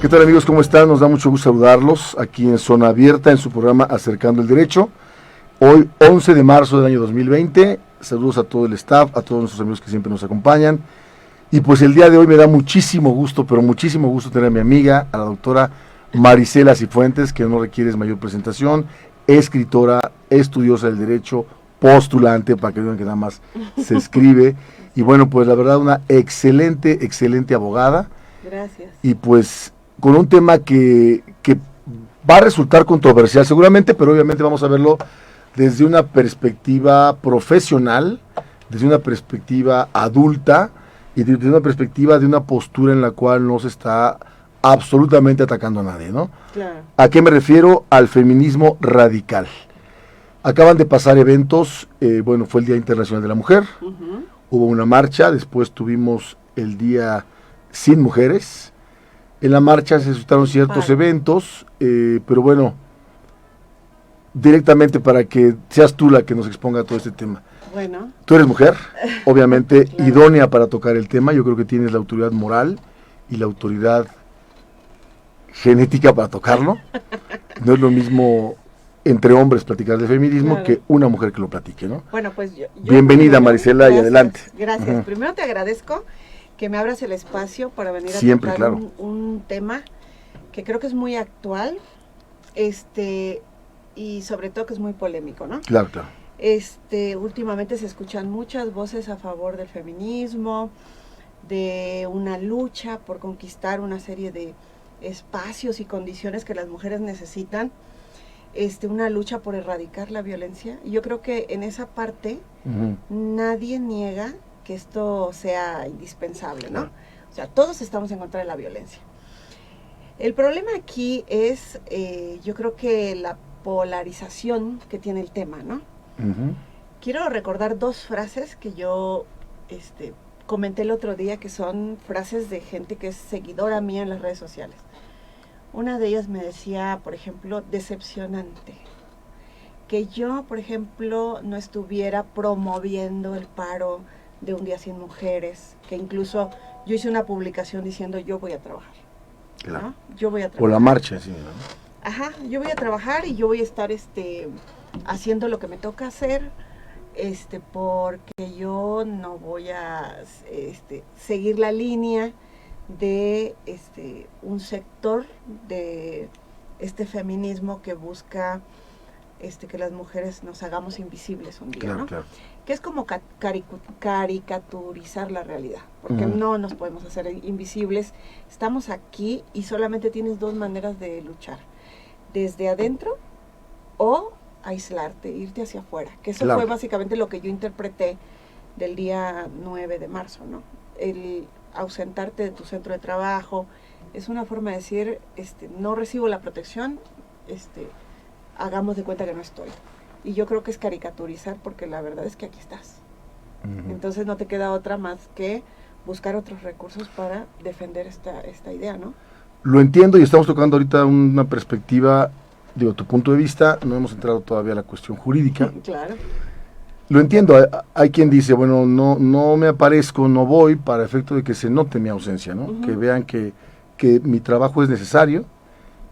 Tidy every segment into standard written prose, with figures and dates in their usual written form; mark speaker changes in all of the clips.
Speaker 1: ¿Qué tal, amigos? ¿Cómo están? Nos da mucho gusto saludarlos aquí en Zona Abierta, en su programa Acercando el Derecho. Hoy, 11 de marzo del año 2020. Saludos a todo el staff, a todos nuestros amigos que siempre nos acompañan. Y pues el día de hoy me da muchísimo gusto, pero muchísimo gusto tener a mi amiga, a la doctora Marisela Cifuentes, que no requiere mayor presentación, escritora, estudiosa del derecho, postulante, para que vean que nada más se escribe. Y bueno, pues la verdad, una excelente abogada.
Speaker 2: Gracias.
Speaker 1: Y pues con un tema que va a resultar controversial seguramente, pero obviamente vamos a verlo desde una perspectiva profesional, desde una perspectiva adulta y desde una perspectiva de una postura en la cual no se está absolutamente atacando a nadie, ¿no?
Speaker 2: Claro.
Speaker 1: ¿A qué me refiero? Al feminismo radical. Acaban de pasar eventos, bueno, fue el Día Internacional de la Mujer, hubo una marcha, después tuvimos el Día Sin Mujeres. En la marcha se suscitaron ciertos eventos, pero bueno, directamente para que seas tú la que nos exponga todo este tema.
Speaker 2: Bueno.
Speaker 1: Tú eres mujer, obviamente,
Speaker 2: claro,
Speaker 1: idónea para tocar el tema. Yo creo que tienes la autoridad moral y la autoridad genética para tocarlo. No es lo mismo entre hombres platicar de feminismo, claro, que una mujer que lo platique, ¿no?
Speaker 2: Bueno, pues yo
Speaker 1: bienvenida,
Speaker 2: primero,
Speaker 1: Marisela,
Speaker 2: gracias,
Speaker 1: y adelante.
Speaker 2: Gracias. Primero te agradezco que me abras el espacio para venir
Speaker 1: Siempre,
Speaker 2: a tocar
Speaker 1: claro,
Speaker 2: un tema que creo que es muy actual, y sobre todo que es muy polémico, ¿no?
Speaker 1: Claro, claro.
Speaker 2: Últimamente se escuchan muchas voces a favor del feminismo, de una lucha por conquistar una serie de espacios y condiciones que las mujeres necesitan, una lucha por erradicar la violencia. Y yo creo que en esa parte nadie niega que esto sea indispensable, ¿no? O sea, todos estamos en contra de la violencia. El problema aquí es, yo creo que la polarización que tiene el tema, ¿no? Quiero recordar dos frases que yo comenté el otro día, que son frases de gente que es seguidora mía en las redes sociales. Una de ellas me decía, por ejemplo, decepcionante, que yo, por ejemplo, no estuviera promoviendo el paro de un día sin mujeres, que incluso yo hice una publicación diciendo yo voy a trabajar,
Speaker 1: claro,
Speaker 2: ¿no? Yo voy a trabajar.
Speaker 1: O la marcha, sí, ¿no?
Speaker 2: Ajá, yo voy a trabajar y yo voy a estar haciendo lo que me toca hacer, porque yo no voy a seguir la línea de un sector de este feminismo que busca que las mujeres nos hagamos invisibles un día,
Speaker 1: claro,
Speaker 2: ¿no?
Speaker 1: Claro.
Speaker 2: Que es como caricaturizar la realidad, porque no nos podemos hacer invisibles. Estamos aquí y solamente tienes dos maneras de luchar: desde adentro o aislarte, irte hacia afuera, que eso
Speaker 1: claro,
Speaker 2: fue básicamente lo que yo interpreté del día 9 de marzo, ¿no? El ausentarte de tu centro de trabajo es una forma de decir, no recibo la protección, hagamos de cuenta que no estoy. Y yo creo que es caricaturizar, porque la verdad es que aquí estás. Entonces no te queda otra más que buscar otros recursos para defender esta idea, ¿no?
Speaker 1: Lo entiendo, y estamos tocando ahorita una perspectiva, digo, tu punto de vista. No hemos entrado todavía a la cuestión jurídica.
Speaker 2: Claro.
Speaker 1: Lo entiendo, hay quien dice, bueno, no me aparezco, no voy, para efecto de que se note mi ausencia, ¿no? Que vean que mi trabajo es necesario,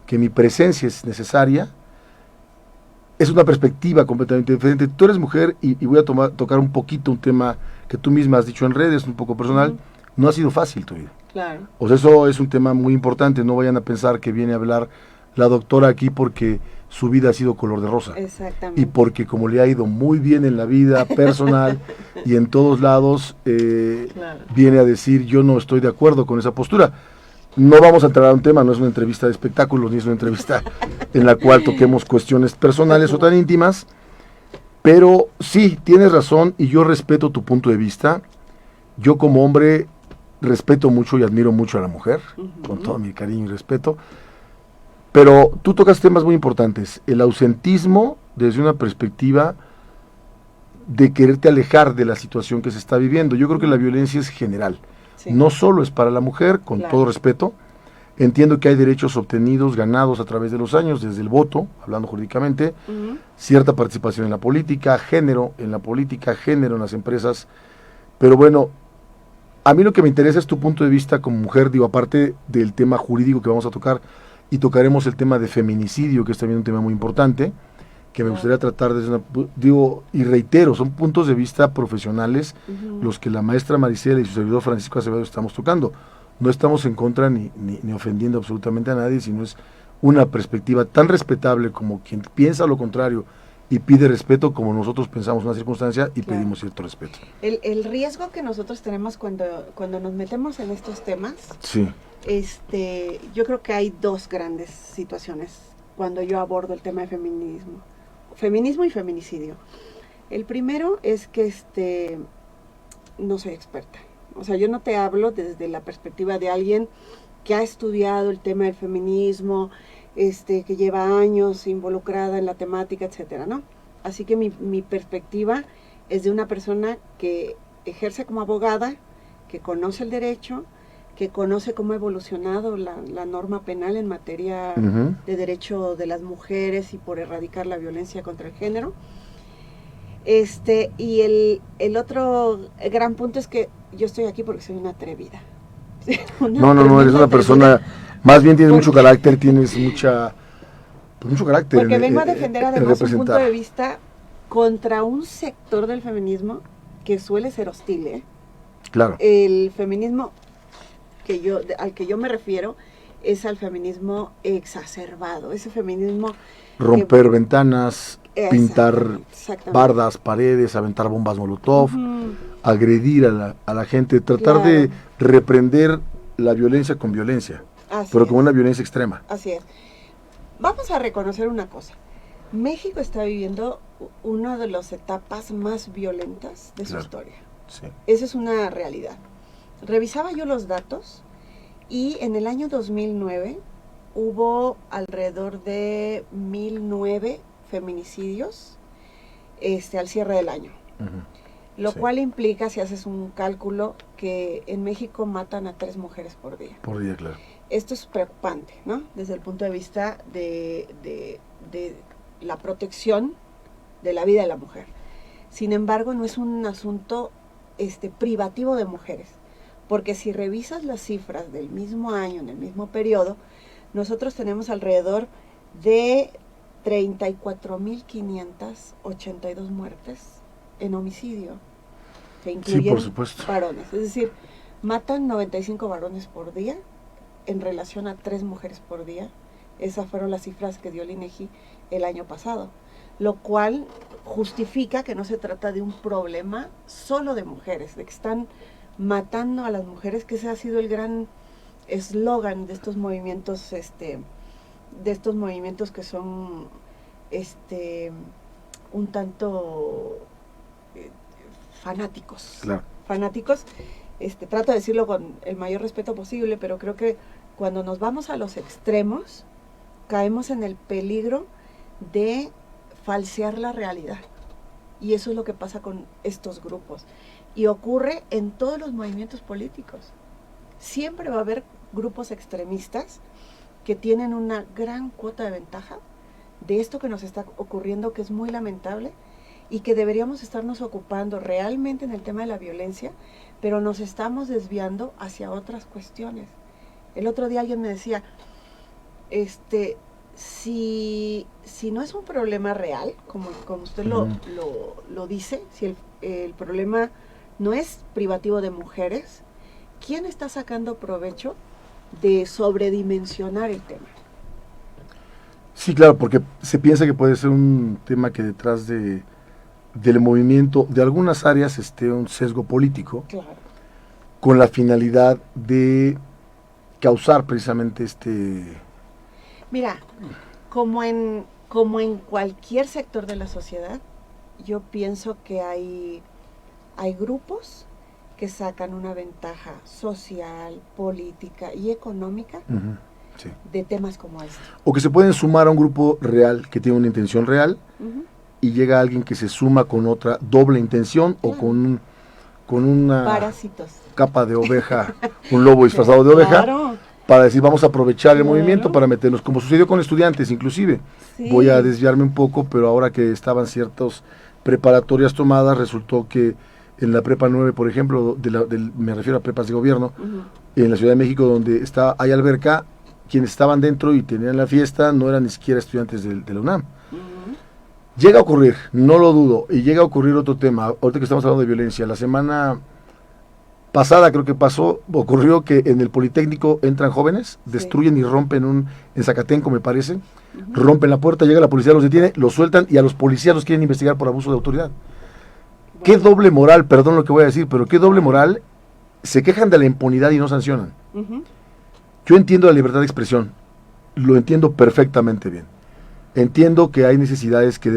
Speaker 1: que mi presencia es necesaria. Es una perspectiva completamente diferente. Tú eres mujer y voy a tocar un poquito un tema que tú misma has dicho en redes, un poco personal. No ha sido fácil tu vida.
Speaker 2: Claro.
Speaker 1: O sea, eso es un tema muy importante. No vayan a pensar que viene a hablar la doctora aquí porque su vida ha sido color de rosa.
Speaker 2: Exactamente.
Speaker 1: Y porque como le ha ido muy bien en la vida personal y en todos lados,
Speaker 2: claro,
Speaker 1: viene a decir yo no estoy de acuerdo con esa postura. No vamos a entrar a un tema, no es una entrevista de espectáculos, ni es una entrevista en la cual toquemos cuestiones personales o tan íntimas, pero sí, tienes razón y yo respeto tu punto de vista. Yo como hombre respeto mucho y admiro mucho a la mujer, con todo mi cariño y respeto, pero tú tocas temas muy importantes, el ausentismo desde una perspectiva de quererte alejar de la situación que se está viviendo. Yo creo que la violencia es general. Sí. No solo es para la mujer, con claro, todo respeto. Entiendo que hay derechos obtenidos, ganados a través de los años, desde el voto, hablando jurídicamente, cierta participación en la política, género en la política, género en las empresas, pero bueno, A mí lo que me interesa es tu punto de vista como mujer, digo, aparte del tema jurídico que vamos a tocar, y tocaremos el tema de feminicidio, que es también un tema muy importante, que me gustaría tratar desde digo, y reitero, son puntos de vista profesionales los que la maestra Maricela y su servidor Francisco Acevedo estamos tocando. No estamos en contra ni ofendiendo absolutamente a nadie, sino es una perspectiva tan respetable como quien piensa lo contrario y pide respeto como nosotros pensamos una circunstancia y pedimos cierto respeto.
Speaker 2: El riesgo que nosotros tenemos cuando nos metemos en estos temas,
Speaker 1: sí.
Speaker 2: Yo creo que hay dos grandes situaciones cuando yo abordo el tema de feminismo y feminicidio. El primero es que no soy experta. O sea, yo no te hablo desde la perspectiva de alguien que ha estudiado el tema del feminismo, que lleva años involucrada en la temática, etcétera, ¿no? Así que mi perspectiva es de una persona que ejerce como abogada, que conoce el derecho, que conoce cómo ha evolucionado la norma penal en materia de derecho de las mujeres y por erradicar la violencia contra el género. Y el otro gran punto es que yo estoy aquí porque soy una atrevida.
Speaker 1: No, eres una persona, más bien tienes mucho carácter, tienes mucho carácter.
Speaker 2: Porque vengo a defender además un punto de vista contra un sector del feminismo que suele ser hostil, ¿eh?
Speaker 1: Claro.
Speaker 2: El feminismo al que yo me refiero es al feminismo exacerbado, ese feminismo
Speaker 1: romper ventanas, pintar bardas, paredes, aventar bombas molotov, agredir a la gente, tratar de reprender la violencia con violencia, pero como una violencia extrema.
Speaker 2: Así es. Vamos a reconocer una cosa. México está viviendo una de las etapas más violentas de su historia.
Speaker 1: Sí.
Speaker 2: Esa es una realidad. Revisaba yo los datos y en el año 2009 hubo alrededor de 1,009 feminicidios al cierre del año. Lo cual implica, si haces un cálculo, que en México matan a 3 mujeres por día.
Speaker 1: Por día, claro.
Speaker 2: Esto es preocupante, ¿no? Desde el punto de vista de la protección de la vida de la mujer. Sin embargo, no es un asunto privativo de mujeres. Porque si revisas las cifras del mismo año, en el mismo periodo, nosotros tenemos alrededor de 34,582 muertes en homicidio, que incluyen varones. Es decir, matan 95 varones por día en relación a 3 mujeres por día. Esas fueron las cifras que dio el INEGI el año pasado, lo cual justifica que no se trata de un problema solo de mujeres, de que están matando a las mujeres, que ese ha sido el gran eslogan de estos movimientos, que son un tanto fanáticos.
Speaker 1: Claro.
Speaker 2: Fanáticos, trato de decirlo con el mayor respeto posible, pero creo que cuando nos vamos a los extremos, caemos en el peligro de falsear la realidad. Y eso es lo que pasa con estos grupos. Y ocurre en todos los movimientos políticos. Siempre va a haber grupos extremistas que tienen una gran cuota de ventaja de esto que nos está ocurriendo, que es muy lamentable, y que deberíamos estarnos ocupando realmente en el tema de la violencia, pero nos estamos desviando hacia otras cuestiones. El otro día alguien me decía, si no es un problema real, como usted lo dice, si el problema no es privativo de mujeres, ¿quién está sacando provecho de sobredimensionar el tema?
Speaker 1: Sí, claro, porque se piensa que puede ser un tema que detrás del movimiento de algunas áreas esté un sesgo político,
Speaker 2: claro,
Speaker 1: con la finalidad de causar precisamente
Speaker 2: Mira, como en cualquier sector de la sociedad, yo pienso que hay grupos que sacan una ventaja social, política y económica de temas como este.
Speaker 1: O que se pueden sumar a un grupo real que tiene una intención real y llega alguien que se suma con otra doble intención o con una
Speaker 2: parásitos,
Speaker 1: capa de oveja, un lobo disfrazado de oveja,
Speaker 2: claro,
Speaker 1: para decir vamos a aprovechar el movimiento para meternos, como sucedió con estudiantes inclusive.
Speaker 2: Sí.
Speaker 1: Voy a desviarme un poco, pero ahora que estaban ciertas preparatorias tomadas, resultó que en la Prepa 9, por ejemplo, me refiero a prepas de gobierno, en la Ciudad de México, donde hay alberca, quienes estaban dentro y tenían la fiesta no eran ni siquiera estudiantes de la UNAM. Llega a ocurrir, no lo dudo, y llega a ocurrir otro tema, ahorita que estamos hablando de violencia. La semana pasada creo que ocurrió que en el Politécnico entran jóvenes, destruyen y rompen en Zacatenco me parece, rompen la puerta, llega la policía, los detiene, los sueltan y a los policías los quieren investigar por abuso de autoridad. Qué doble moral, perdón lo que voy a decir, pero qué doble moral, se quejan de la impunidad y no sancionan. Yo entiendo la libertad de expresión, lo entiendo perfectamente bien. Entiendo que hay necesidades que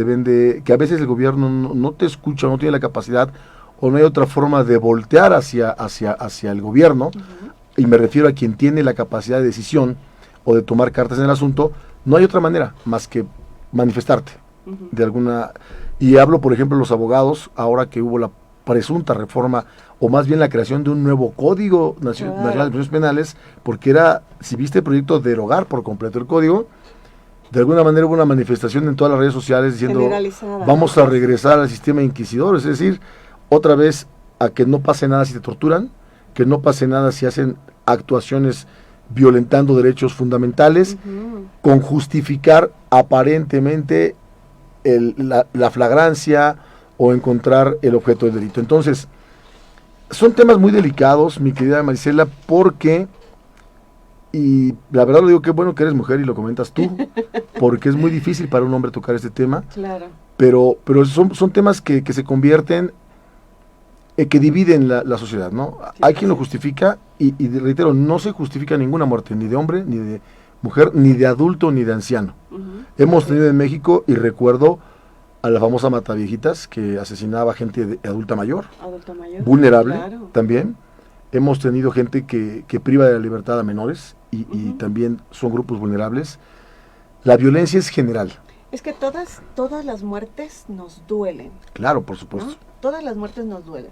Speaker 1: que a veces el gobierno no te escucha, no tiene la capacidad, o no hay otra forma de voltear hacia el gobierno, y me refiero a quien tiene la capacidad de decisión o de tomar cartas en el asunto. No hay otra manera más que manifestarte de alguna. Y hablo, por ejemplo, de los abogados, ahora que hubo la presunta reforma, o más bien la creación de un nuevo Código Nacional de Procedimientos Penales, porque si viste el proyecto, derogar por completo el código. De alguna manera hubo una manifestación en todas las redes sociales diciendo, vamos a regresar al sistema inquisidor, es decir, otra vez a que no pase nada si te torturan, que no pase nada si hacen actuaciones violentando derechos fundamentales, con justificar aparentemente la flagrancia o encontrar el objeto del delito. Entonces, son temas muy delicados, mi querida Marisela, porque, y la verdad lo digo, qué bueno que eres mujer y lo comentas tú, porque es muy difícil para un hombre tocar este tema,
Speaker 2: claro.
Speaker 1: pero son temas que se convierten, que dividen la sociedad, ¿no? Sí, hay quien lo justifica, y reitero, no se justifica ninguna muerte, ni de hombre, ni de mujer, ni de adulto, ni de anciano. Hemos tenido en México, y recuerdo a la famosa Mataviejitas, que asesinaba gente adulta mayor, vulnerable, claro. También. Hemos tenido gente que priva de la libertad a menores, y también son grupos vulnerables. La violencia es general.
Speaker 2: Es que todas las muertes nos duelen.
Speaker 1: Claro, por supuesto.
Speaker 2: ¿No? Todas las muertes nos duelen.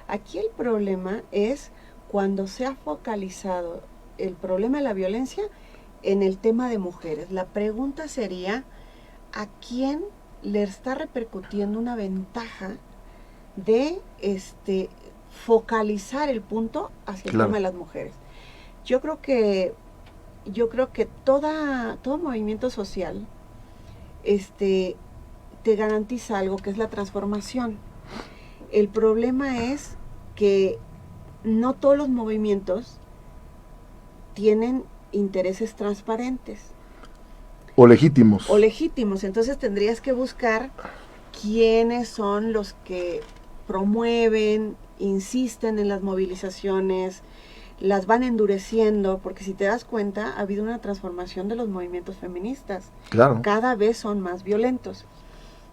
Speaker 2: Aquí el problema es cuando se ha focalizado el problema de la violencia en el tema de mujeres. La pregunta sería, ¿a quién le está repercutiendo una ventaja de focalizar el punto hacia el tema de las mujeres? Yo creo que todo movimiento social te garantiza algo, que es la transformación. El problema es que no todos los movimientos tienen intereses transparentes.
Speaker 1: O legítimos.
Speaker 2: Entonces tendrías que buscar quiénes son los que promueven, insisten en las movilizaciones, las van endureciendo, porque si te das cuenta, ha habido una transformación de los movimientos feministas.
Speaker 1: Claro.
Speaker 2: Cada vez son más violentos.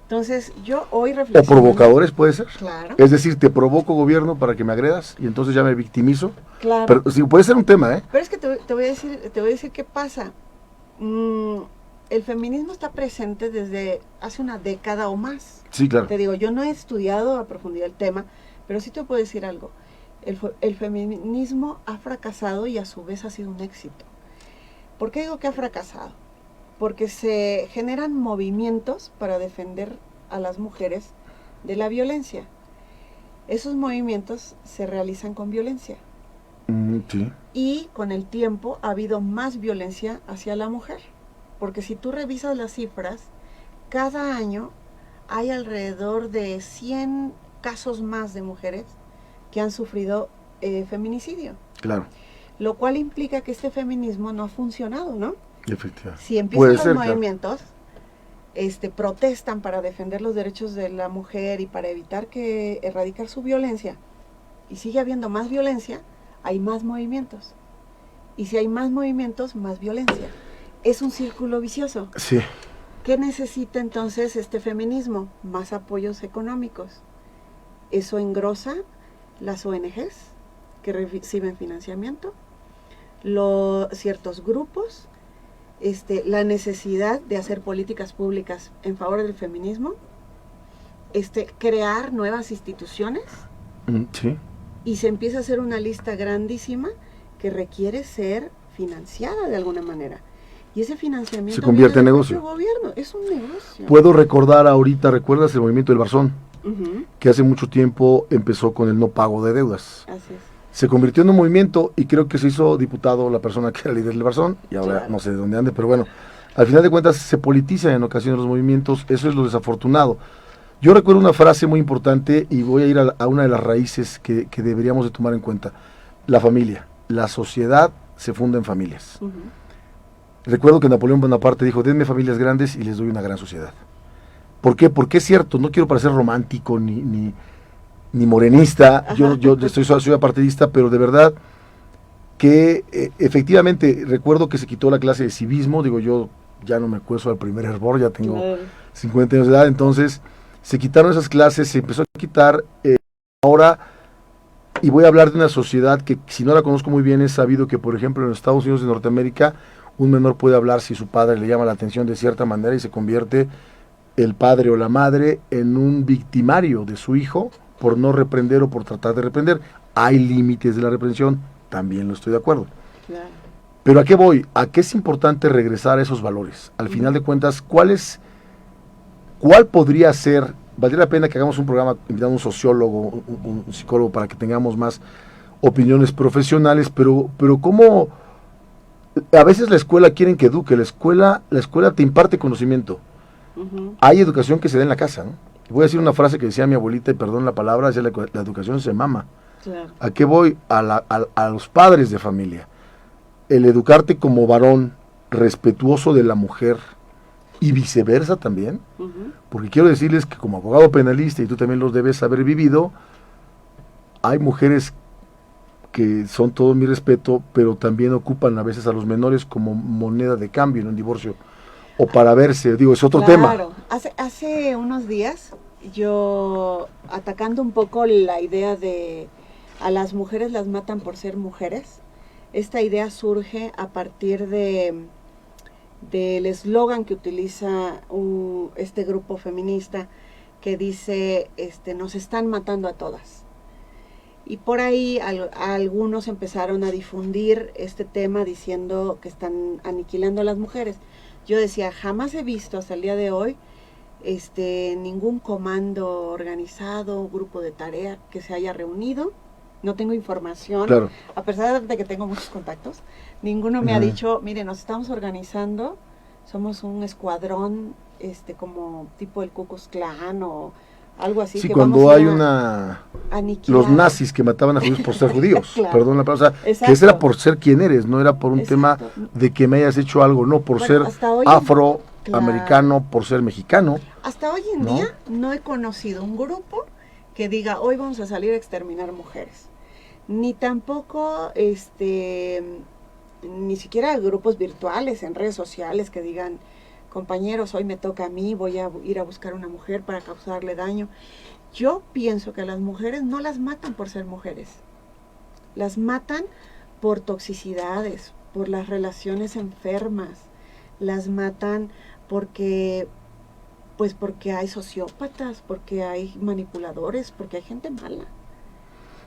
Speaker 2: Entonces, yo hoy reflexiono.
Speaker 1: O provocadores, puede ser.
Speaker 2: Claro.
Speaker 1: Es decir, te provoco, gobierno, para que me agredas, y entonces ya me victimizo.
Speaker 2: Claro.
Speaker 1: Pero sí, puede ser un tema, ¿eh?
Speaker 2: Pero es que te voy a decir qué pasa. El feminismo está presente desde hace una década o más.
Speaker 1: Sí, claro.
Speaker 2: Te digo, yo no he estudiado a profundidad el tema, pero sí te puedo decir algo. El feminismo ha fracasado y a su vez ha sido un éxito. ¿Por qué digo que ha fracasado? Porque se generan movimientos para defender a las mujeres de la violencia. Esos movimientos se realizan con violencia.
Speaker 1: Sí.
Speaker 2: Y con el tiempo ha habido más violencia hacia la mujer. Porque si tú revisas las cifras, cada año hay alrededor de 100 casos más de mujeres que han sufrido feminicidio. Claro. Lo cual implica que este feminismo no ha funcionado, ¿no?
Speaker 1: Efectivamente.
Speaker 2: Si empiezan los movimientos, protestan para defender los derechos de la mujer y para evitar erradicar su violencia, y sigue habiendo más violencia, hay más movimientos. Y si hay más movimientos, más violencia. Es un círculo vicioso.
Speaker 1: Sí.
Speaker 2: ¿Qué necesita entonces este feminismo? Más apoyos económicos. Eso engrosa las ONGs que reciben financiamiento, ciertos grupos, la necesidad de hacer políticas públicas en favor del feminismo, crear nuevas instituciones,
Speaker 1: sí.
Speaker 2: Y se empieza a hacer una lista grandísima que requiere ser financiada de alguna manera. Y ese financiamiento
Speaker 1: se convierte en negocio.
Speaker 2: Gobierno. Es un negocio.
Speaker 1: Puedo recordar ahorita, ¿recuerdas el movimiento del Barzón? que hace mucho tiempo empezó con el no pago de deudas.
Speaker 2: Así es.
Speaker 1: Se convirtió en un movimiento y creo que se hizo diputado la persona que era líder del Barzón, y ahora
Speaker 2: Claro.
Speaker 1: no sé de dónde ande, pero bueno, al final de cuentas se politizan en ocasiones los movimientos, eso es lo desafortunado. Yo recuerdo una frase muy importante y voy a ir a una de las raíces que deberíamos de tomar en cuenta. La familia, la sociedad se funda en familias. Recuerdo que Napoleón Bonaparte dijo, denme familias grandes y les doy una gran sociedad. ¿Por qué? Porque es cierto, no quiero parecer romántico ni morenista, yo soy apartidista, pero de verdad que efectivamente recuerdo que se quitó la clase de civismo, digo yo ya no me cuezo al primer hervor, ya tengo 50 años de edad, entonces se quitaron esas clases, se empezó a quitar ahora, y voy a hablar de una sociedad que si no la conozco muy bien, es sabido que por ejemplo en los Estados Unidos de Norteamérica un menor puede hablar si su padre le llama la atención de cierta manera y se convierte el padre o la madre en un victimario de su hijo por no reprender o por tratar de reprender. Hay límites de la reprensión, también lo estoy de acuerdo.
Speaker 2: Claro.
Speaker 1: Pero ¿a qué voy? ¿A qué es importante regresar a esos valores? Al final de cuentas, ¿cuál podría ser? Valdría la pena que hagamos un programa invitando a un sociólogo, un psicólogo, para que tengamos más opiniones profesionales, pero ¿cómo? A veces la escuela quieren que eduque, la escuela te imparte conocimiento. Hay educación que se da en la casa, ¿no? Voy a decir una frase que decía mi abuelita, y perdón la palabra, decía la educación se mama.
Speaker 2: Claro.
Speaker 1: ¿A qué voy? A los padres de familia. El educarte como varón respetuoso de la mujer y viceversa también, porque quiero decirles que como abogado penalista, y tú también los debes haber vivido, hay mujeres que son todo mi respeto, pero también ocupan a veces a los menores como moneda de cambio en un divorcio, o para verse, digo, es otro tema.
Speaker 2: Claro, hace unos días yo, atacando un poco la idea de a las mujeres las matan por ser mujeres, esta idea surge a partir del eslogan que utiliza este grupo feminista que dice, nos están matando a todas. Y por ahí algunos empezaron a difundir este tema diciendo que están aniquilando a las mujeres. Yo decía, jamás he visto hasta el día de hoy ningún comando organizado, grupo de tarea que se haya reunido. No tengo información,
Speaker 1: claro,
Speaker 2: a pesar de que tengo muchos contactos. Ninguno me ha dicho, mire, nos estamos organizando, somos un escuadrón como tipo el Ku Klux Klan o algo así.
Speaker 1: Sí,
Speaker 2: que
Speaker 1: cuando
Speaker 2: vamos
Speaker 1: hay
Speaker 2: aniquilar.
Speaker 1: los nazis que mataban a judíos por ser judíos,
Speaker 2: Claro.
Speaker 1: perdón la palabra, o sea, que ese era por ser quien eres, no era por un tema de que me hayas hecho algo, no, por ser afroamericano, claro, por ser mexicano.
Speaker 2: Hasta hoy en día no he conocido un grupo que diga, hoy vamos a salir a exterminar mujeres. Ni tampoco, ni siquiera grupos virtuales en redes sociales que digan, compañeros, hoy me toca a mí, voy a ir a buscar una mujer para causarle daño. Yo pienso que a las mujeres no las matan por ser mujeres, las matan por toxicidades, por las relaciones enfermas, las matan porque hay sociópatas, porque hay manipuladores, porque hay gente mala.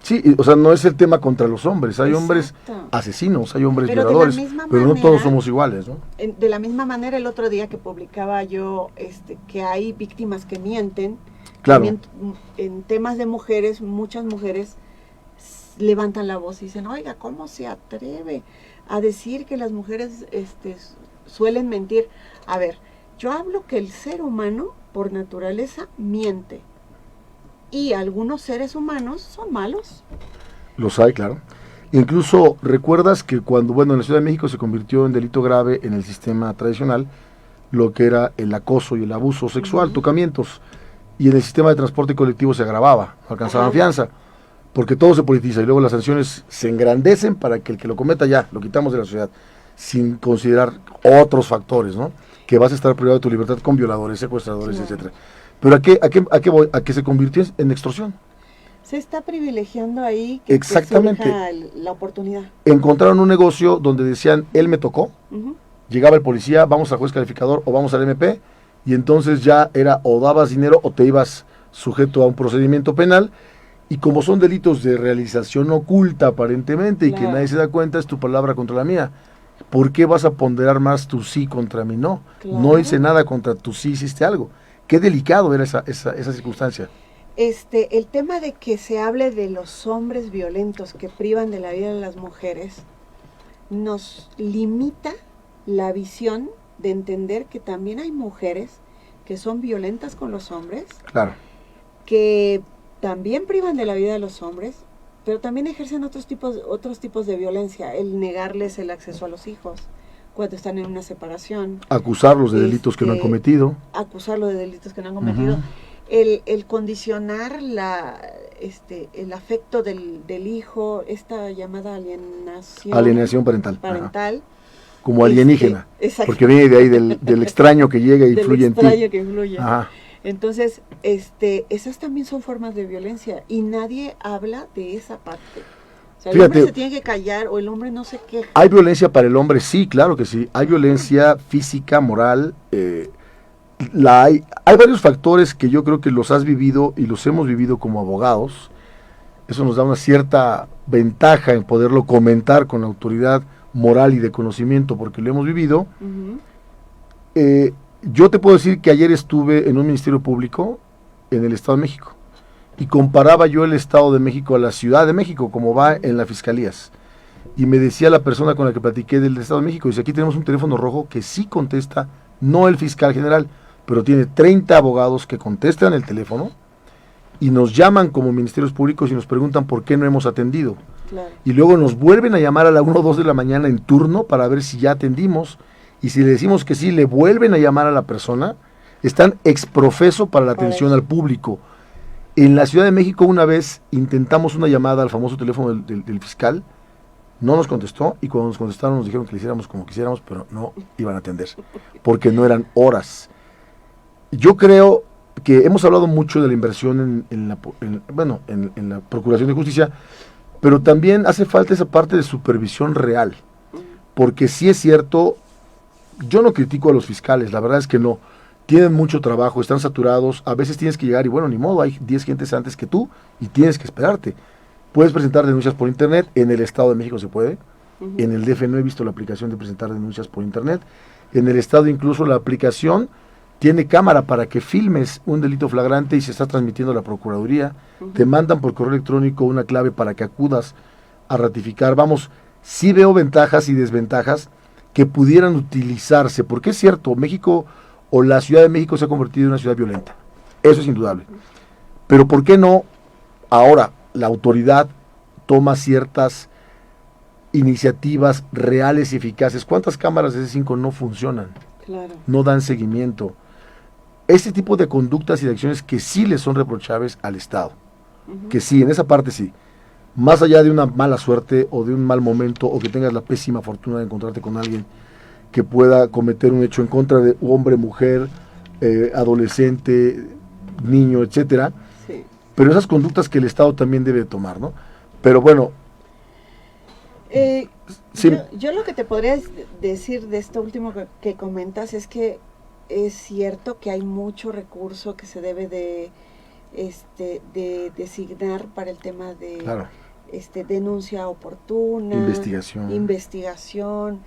Speaker 1: Sí, o sea, no es el tema contra los hombres, hay hombres asesinos, hay hombres violadores, pero no todos somos iguales, ¿no?
Speaker 2: De la misma manera, el otro día que publicaba yo que hay víctimas que mienten,
Speaker 1: claro,
Speaker 2: en temas de mujeres, muchas mujeres levantan la voz y dicen, oiga, ¿cómo se atreve a decir que las mujeres suelen mentir? A ver, yo hablo que el ser humano, por naturaleza, miente. Y algunos seres humanos son malos.
Speaker 1: Los hay, claro. Incluso, ¿recuerdas que cuando, en la Ciudad de México se convirtió en delito grave en el sistema tradicional, lo que era el acoso y el abuso sexual, tocamientos, y en el sistema de transporte colectivo se agravaba, no alcanzaban fianza, porque todo se politiza y luego las sanciones se engrandecen para que el que lo cometa ya, lo quitamos de la sociedad, sin considerar otros factores, ¿no? Que vas a estar privado de tu libertad con violadores, secuestradores, etcétera. Pero ¿a qué voy? A que se convirtió en extorsión.
Speaker 2: Se está privilegiando ahí que
Speaker 1: exactamente
Speaker 2: la oportunidad.
Speaker 1: Encontraron un negocio donde decían, él me tocó, llegaba el policía, vamos al juez calificador o vamos al MP, y entonces ya era o dabas dinero o te ibas sujeto a un procedimiento penal, y como son delitos de realización oculta aparentemente, y que nadie se da cuenta, es tu palabra contra la mía. ¿Por qué vas a ponderar más tu sí contra mi no? No hice nada contra tu sí, hiciste algo. Qué delicado era esa circunstancia.
Speaker 2: El tema de que se hable de los hombres violentos que privan de la vida de las mujeres nos limita la visión de entender que también hay mujeres que son violentas con los hombres,
Speaker 1: Claro.
Speaker 2: que también privan de la vida de los hombres, pero también ejercen otros tipos de violencia, el negarles el acceso a los hijos cuando están en una separación,
Speaker 1: Acusarlos de delitos que no han cometido.
Speaker 2: acusarlo de delitos que no han cometido,
Speaker 1: Ujú.
Speaker 2: el condicionar el afecto del hijo, esta llamada
Speaker 1: Alienación parental. Ajá.
Speaker 2: parental,
Speaker 1: Como alienígena.
Speaker 2: exacto,
Speaker 1: Porque viene de ahí del extraño que llega y
Speaker 2: del
Speaker 1: influye en ti.
Speaker 2: extraño que influye.
Speaker 1: Ajá.
Speaker 2: Entonces, esas también son formas de violencia y nadie habla de esa parte. O sea, el
Speaker 1: Fíjate,
Speaker 2: hombre se tiene que callar o el hombre no se queja.
Speaker 1: ¿hay violencia para el hombre? Sí, claro que sí. Hay violencia física, moral. Hay varios factores que yo creo que los has vivido y los hemos vivido como abogados. Eso nos da una cierta ventaja en poderlo comentar con autoridad moral y de conocimiento porque lo hemos vivido.
Speaker 2: Ujú.
Speaker 1: Yo te puedo decir que ayer estuve en un ministerio público en el Estado de México y comparaba yo el Estado de México a la Ciudad de México, como va en las fiscalías. Y me decía la persona con la que platiqué del Estado de México, dice, aquí tenemos un teléfono rojo que sí contesta, no el fiscal general, pero tiene 30 abogados que contestan el teléfono y nos llaman como ministerios públicos y nos preguntan por qué no hemos atendido.
Speaker 2: Claro.
Speaker 1: Y luego nos vuelven a llamar a la 1 o 2 de la mañana en turno para ver si ya atendimos. Y si le decimos que sí, le vuelven a llamar a la persona. Están exprofeso para la atención al público. En la Ciudad de México una vez intentamos una llamada al famoso teléfono del fiscal. No nos contestó y cuando nos contestaron nos dijeron que le hiciéramos como quisiéramos, pero no iban a atender. Porque no eran horas. Yo creo que hemos hablado mucho de la inversión en la Procuración de Justicia, pero también hace falta esa parte de supervisión real, porque sí es cierto, yo no critico a los fiscales, la verdad es que no, tienen mucho trabajo, están saturados, a veces tienes que llegar y bueno, ni modo, hay 10 gentes antes que tú y tienes que esperarte. Puedes presentar denuncias por internet, en el Estado de México se puede, en el DF no he visto la aplicación de presentar denuncias por internet, en el Estado incluso la aplicación tiene cámara para que filmes un delito flagrante y se está transmitiendo a la Procuraduría, te mandan por correo electrónico una clave para que acudas a ratificar. Vamos, sí veo ventajas y desventajas que pudieran utilizarse, porque es cierto, México o la Ciudad de México se ha convertido en una ciudad violenta, eso es indudable, pero ¿por qué no ahora la autoridad toma ciertas iniciativas reales y eficaces? ¿Cuántas cámaras de C5 no funcionan?
Speaker 2: Claro.
Speaker 1: No dan seguimiento. Este tipo de conductas y de acciones que sí le son reprochables al Estado, que sí, en esa parte sí, más allá de una mala suerte o de un mal momento o que tengas la pésima fortuna de encontrarte con alguien que pueda cometer un hecho en contra de hombre, mujer, adolescente, niño, etcétera,
Speaker 2: Sí.
Speaker 1: pero esas conductas que el Estado también debe tomar, ¿no? Pero bueno, sí.
Speaker 2: Yo lo que te podría decir de esto último que comentas es que es cierto que hay mucho recurso que se debe de designar para el tema de
Speaker 1: Claro.
Speaker 2: Denuncia oportuna, investigación,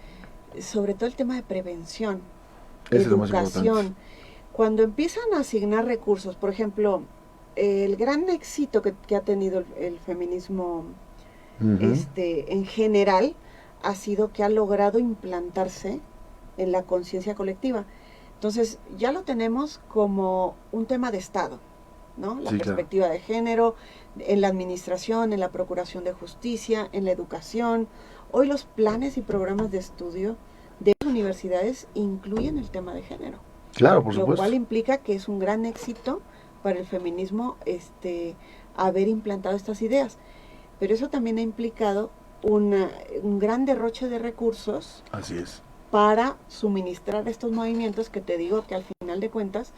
Speaker 2: sobre todo el tema de prevención,
Speaker 1: Ese es lo más
Speaker 2: educación.
Speaker 1: importante.
Speaker 2: Cuando empiezan a asignar recursos, por ejemplo, el gran éxito que ha tenido el feminismo en general ha sido que ha logrado implantarse en la conciencia colectiva. Entonces, ya lo tenemos como un tema de Estado, ¿no? La perspectiva de género, en la administración, en la procuración de justicia, en la educación. Hoy los planes y programas de estudio de las universidades incluyen el tema de género.
Speaker 1: Claro, por supuesto.
Speaker 2: Lo cual implica que es un gran éxito para el feminismo haber implantado estas ideas. Pero eso también ha implicado un gran derroche de recursos.
Speaker 1: Así es.
Speaker 2: Para suministrar estos movimientos que te digo que al final de cuentas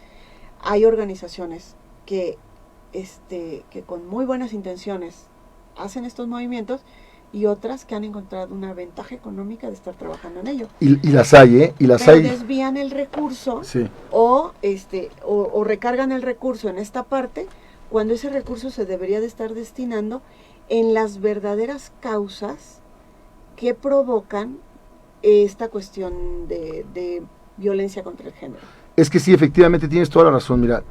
Speaker 2: hay organizaciones que con muy buenas intenciones hacen estos movimientos y otras que han encontrado una ventaja económica de estar trabajando en ello.
Speaker 1: Y las hay, ¿eh? Y las
Speaker 2: pero
Speaker 1: hay.
Speaker 2: Desvían el recurso,
Speaker 1: sí,
Speaker 2: o recargan el recurso en esta parte cuando ese recurso se debería de estar destinando en las verdaderas causas que provocan esta cuestión de violencia contra el género.
Speaker 1: Es que sí, efectivamente tienes toda la razón. Mira,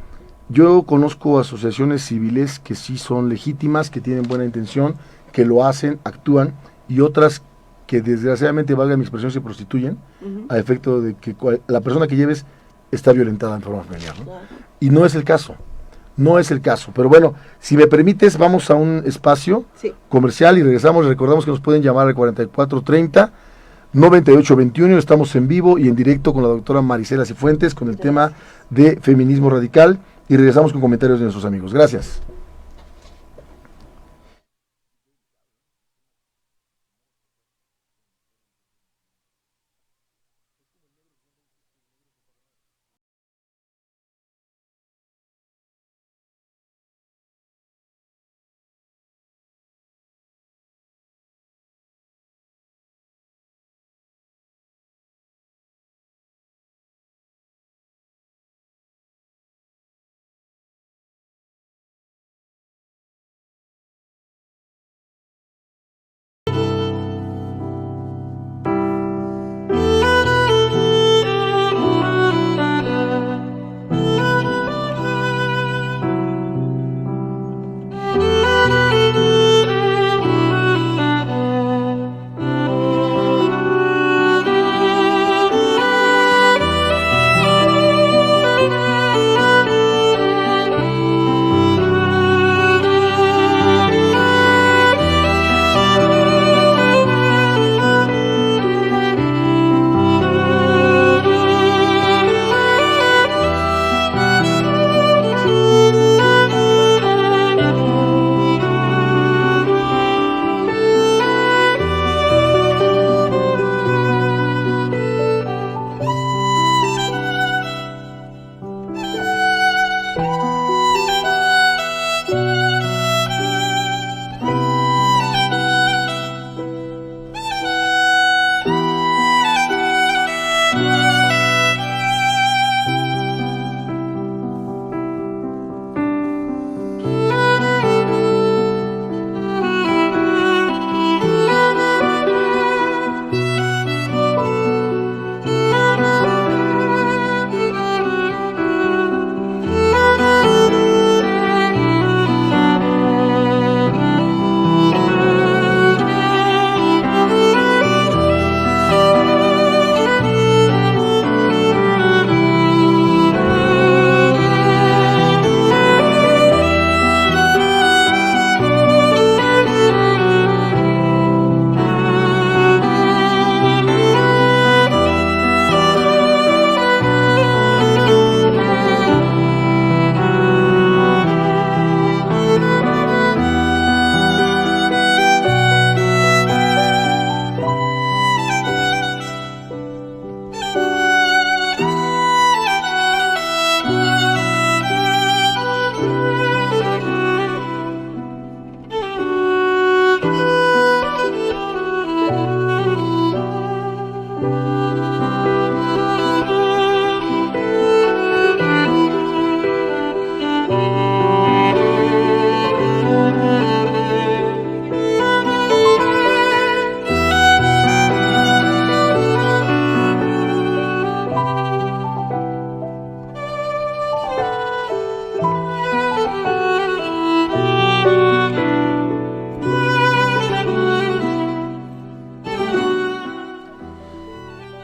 Speaker 1: Yo conozco asociaciones civiles que sí son legítimas, que tienen buena intención, que lo hacen, actúan, y otras que desgraciadamente, valga mi expresión, se prostituyen a efecto de que la persona que lleves está violentada en forma familiar, ¿no?
Speaker 2: Claro.
Speaker 1: Y no es el caso, no es el caso. Pero bueno, si me permites, vamos a un espacio comercial y regresamos. Recordamos que nos pueden llamar al 4430-9821. Estamos en vivo y en directo con la doctora Marisela Cifuentes con el tema de feminismo radical, y regresamos con comentarios de nuestros amigos. Gracias.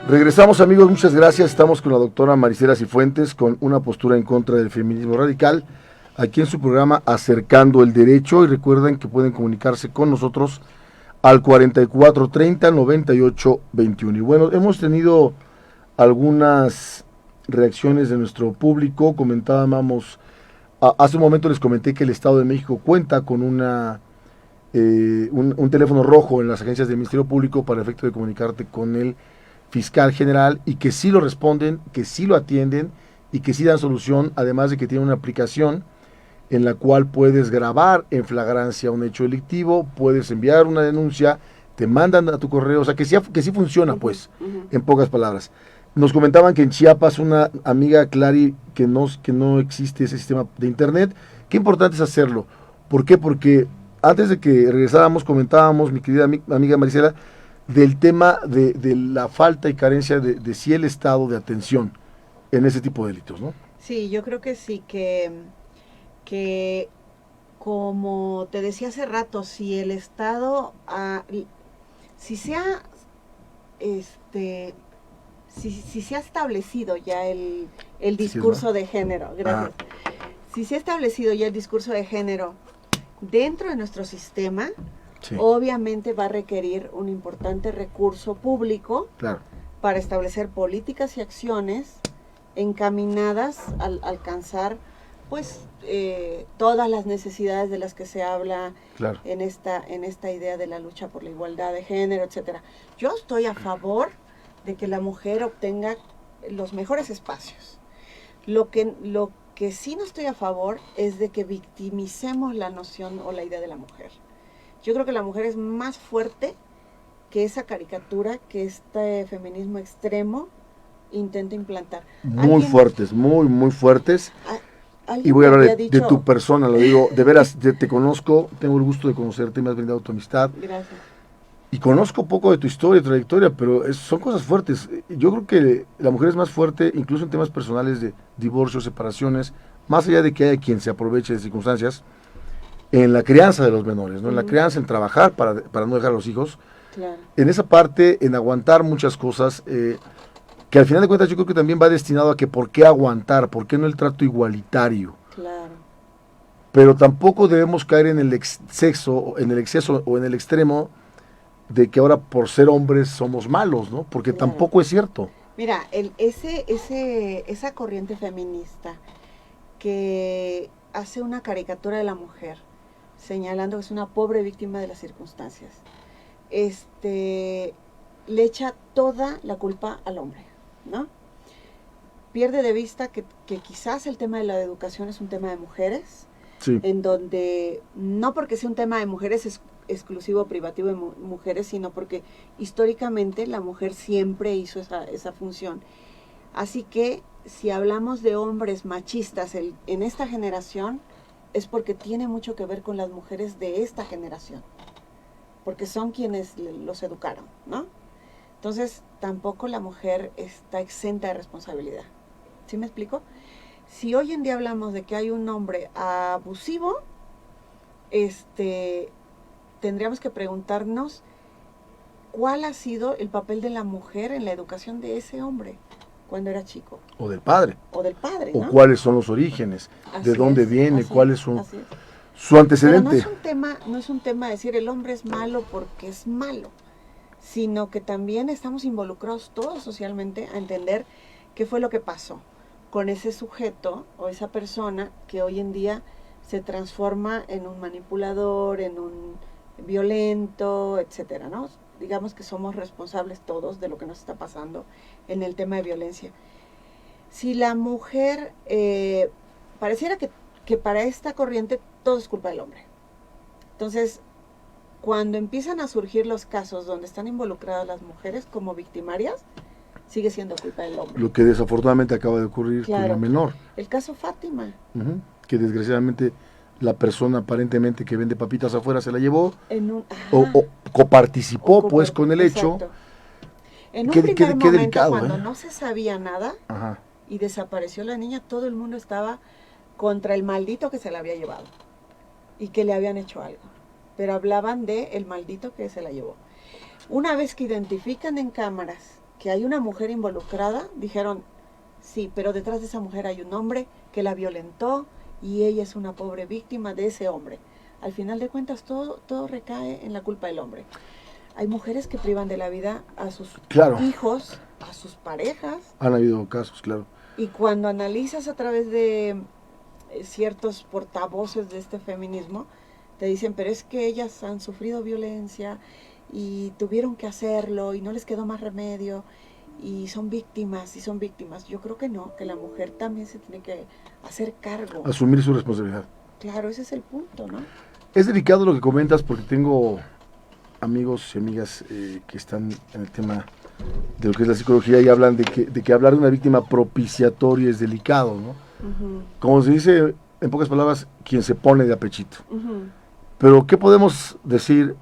Speaker 1: Regresamos, amigos, muchas gracias. Estamos con la doctora Marisela Cifuentes con una postura en contra del feminismo radical, aquí en su programa Acercando el Derecho, y recuerden que pueden comunicarse con nosotros al 4430-9821. Y bueno, hemos tenido algunas reacciones de nuestro público. Comentábamos, hace un momento les comenté que el Estado de México cuenta con un teléfono rojo en las agencias del Ministerio Público para efecto de comunicarte con el fiscal general, y que sí lo responden, que sí lo atienden y que sí dan solución, además de que tiene una aplicación en la cual puedes grabar en flagrancia un hecho delictivo, puedes enviar una denuncia, te mandan a tu correo, o sea que sí funciona, pues, en pocas palabras. Nos comentaban que en Chiapas, una amiga, Clary, que no existe ese sistema de internet. Qué importante es hacerlo. ¿Por qué? Porque antes de que regresáramos comentábamos, mi querida amiga Marisela, del tema de la falta y carencia de sí el Estado de atención en ese tipo de delitos, ¿no?
Speaker 2: Sí, yo creo que sí, que como te decía hace rato, si el Estado, si se ha, este, si se ha establecido ya el
Speaker 1: Sí, es, ¿no?
Speaker 2: discurso de género, gracias. Si se ha establecido ya el discurso de género dentro de nuestro sistema,
Speaker 1: Sí,
Speaker 2: obviamente va a requerir un importante recurso público
Speaker 1: claro.
Speaker 2: para establecer políticas y acciones encaminadas al alcanzar pues todas las necesidades de las que se habla
Speaker 1: Claro.
Speaker 2: en esta idea de la lucha por la igualdad de género, etcétera. Yo estoy a favor de que la mujer obtenga los mejores espacios. Lo que sí no estoy a favor es de que victimicemos la noción o la idea de la mujer. Yo creo que la mujer es más fuerte que esa caricatura que este feminismo extremo intenta implantar.
Speaker 1: Muy fuertes, muy fuertes. Y voy a hablar de tu persona, lo digo, de veras, te conozco, tengo el gusto de conocerte, me has brindado tu amistad.
Speaker 2: Gracias.
Speaker 1: Y conozco poco de tu historia, trayectoria, pero son cosas fuertes. Yo creo que la mujer es más fuerte, incluso en temas personales de divorcios, separaciones, más allá de que haya quien se aproveche de circunstancias, en la crianza de los menores, ¿no? En la crianza, en trabajar para no dejar a los hijos.
Speaker 2: Claro.
Speaker 1: En esa parte, en aguantar muchas cosas, que al final de cuentas yo creo que también va destinado a que por qué aguantar, por qué no el trato igualitario.
Speaker 2: Claro.
Speaker 1: Pero tampoco debemos caer en el exceso o en el extremo de que ahora por ser hombres somos malos, ¿no? Porque
Speaker 2: Claro.
Speaker 1: tampoco es cierto.
Speaker 2: Mira, esa corriente feminista que hace una caricatura de la mujer, señalando que es una pobre víctima de las circunstancias, le echa toda la culpa al hombre, ¿no? Pierde de vista que quizás el tema de la educación es un tema de mujeres,
Speaker 1: Sí.
Speaker 2: en donde, no porque sea un tema de mujeres es exclusivo, privativo de mujeres, sino porque históricamente la mujer siempre hizo esa función. Así que si hablamos de hombres machistas en esta generación, es porque tiene mucho que ver con las mujeres de esta generación, porque son quienes los educaron, ¿no? Entonces, tampoco la mujer está exenta de responsabilidad. ¿Sí me explico? Si hoy en día hablamos de que hay un hombre abusivo, tendríamos que preguntarnos cuál ha sido el papel de la mujer en la educación de ese hombre cuando era chico.
Speaker 1: O del padre.
Speaker 2: O del padre,
Speaker 1: ¿no?
Speaker 2: O
Speaker 1: cuáles son los orígenes,
Speaker 2: así
Speaker 1: de dónde viene, cuál es su antecedente.
Speaker 2: Pero no es un tema de decir el hombre es malo porque es malo, sino que también estamos involucrados todos socialmente a entender qué fue lo que pasó con ese sujeto o esa persona que hoy en día se transforma en un manipulador, en un violento, etcétera, ¿no? Digamos que somos responsables todos de lo que nos está pasando en el tema de violencia. Si la mujer, pareciera que para esta corriente todo es culpa del hombre. Entonces, cuando empiezan a surgir los casos donde están involucradas las mujeres como victimarias, sigue siendo culpa del hombre.
Speaker 1: Lo que desafortunadamente acaba de ocurrir con la menor.
Speaker 2: El caso Fátima.
Speaker 1: Que desgraciadamente la persona aparentemente que vende papitas afuera se la llevó o coparticipó pues con el hecho.
Speaker 2: En un primer momento, delicado, cuando no se sabía nada y desapareció la niña, todo el mundo estaba contra el maldito que se la había llevado y que le habían hecho algo. Pero hablaban de el maldito que se la llevó. Una vez que identifican en cámaras que hay una mujer involucrada, dijeron, sí, pero detrás de esa mujer hay un hombre que la violentó y ella es una pobre víctima de ese hombre. Al final de cuentas, todo recae en la culpa del hombre. Hay mujeres que privan de la vida a sus hijos, a sus parejas.
Speaker 1: Han habido casos, claro.
Speaker 2: Y cuando analizas a través de ciertos portavoces de este feminismo, te dicen, pero es que ellas han sufrido violencia y tuvieron que hacerlo y no les quedó más remedio y son víctimas. Yo creo que no, que la mujer también se tiene que hacer cargo.
Speaker 1: Asumir su responsabilidad.
Speaker 2: Claro, ese es el punto, ¿no?
Speaker 1: Es delicado lo que comentas porque tengo amigos y amigas que están en el tema de lo que es la psicología y hablan de que hablar de una víctima propiciatoria es delicado, ¿no? Como se dice, en pocas palabras, quien se pone de apechito. Pero, ¿qué podemos decir?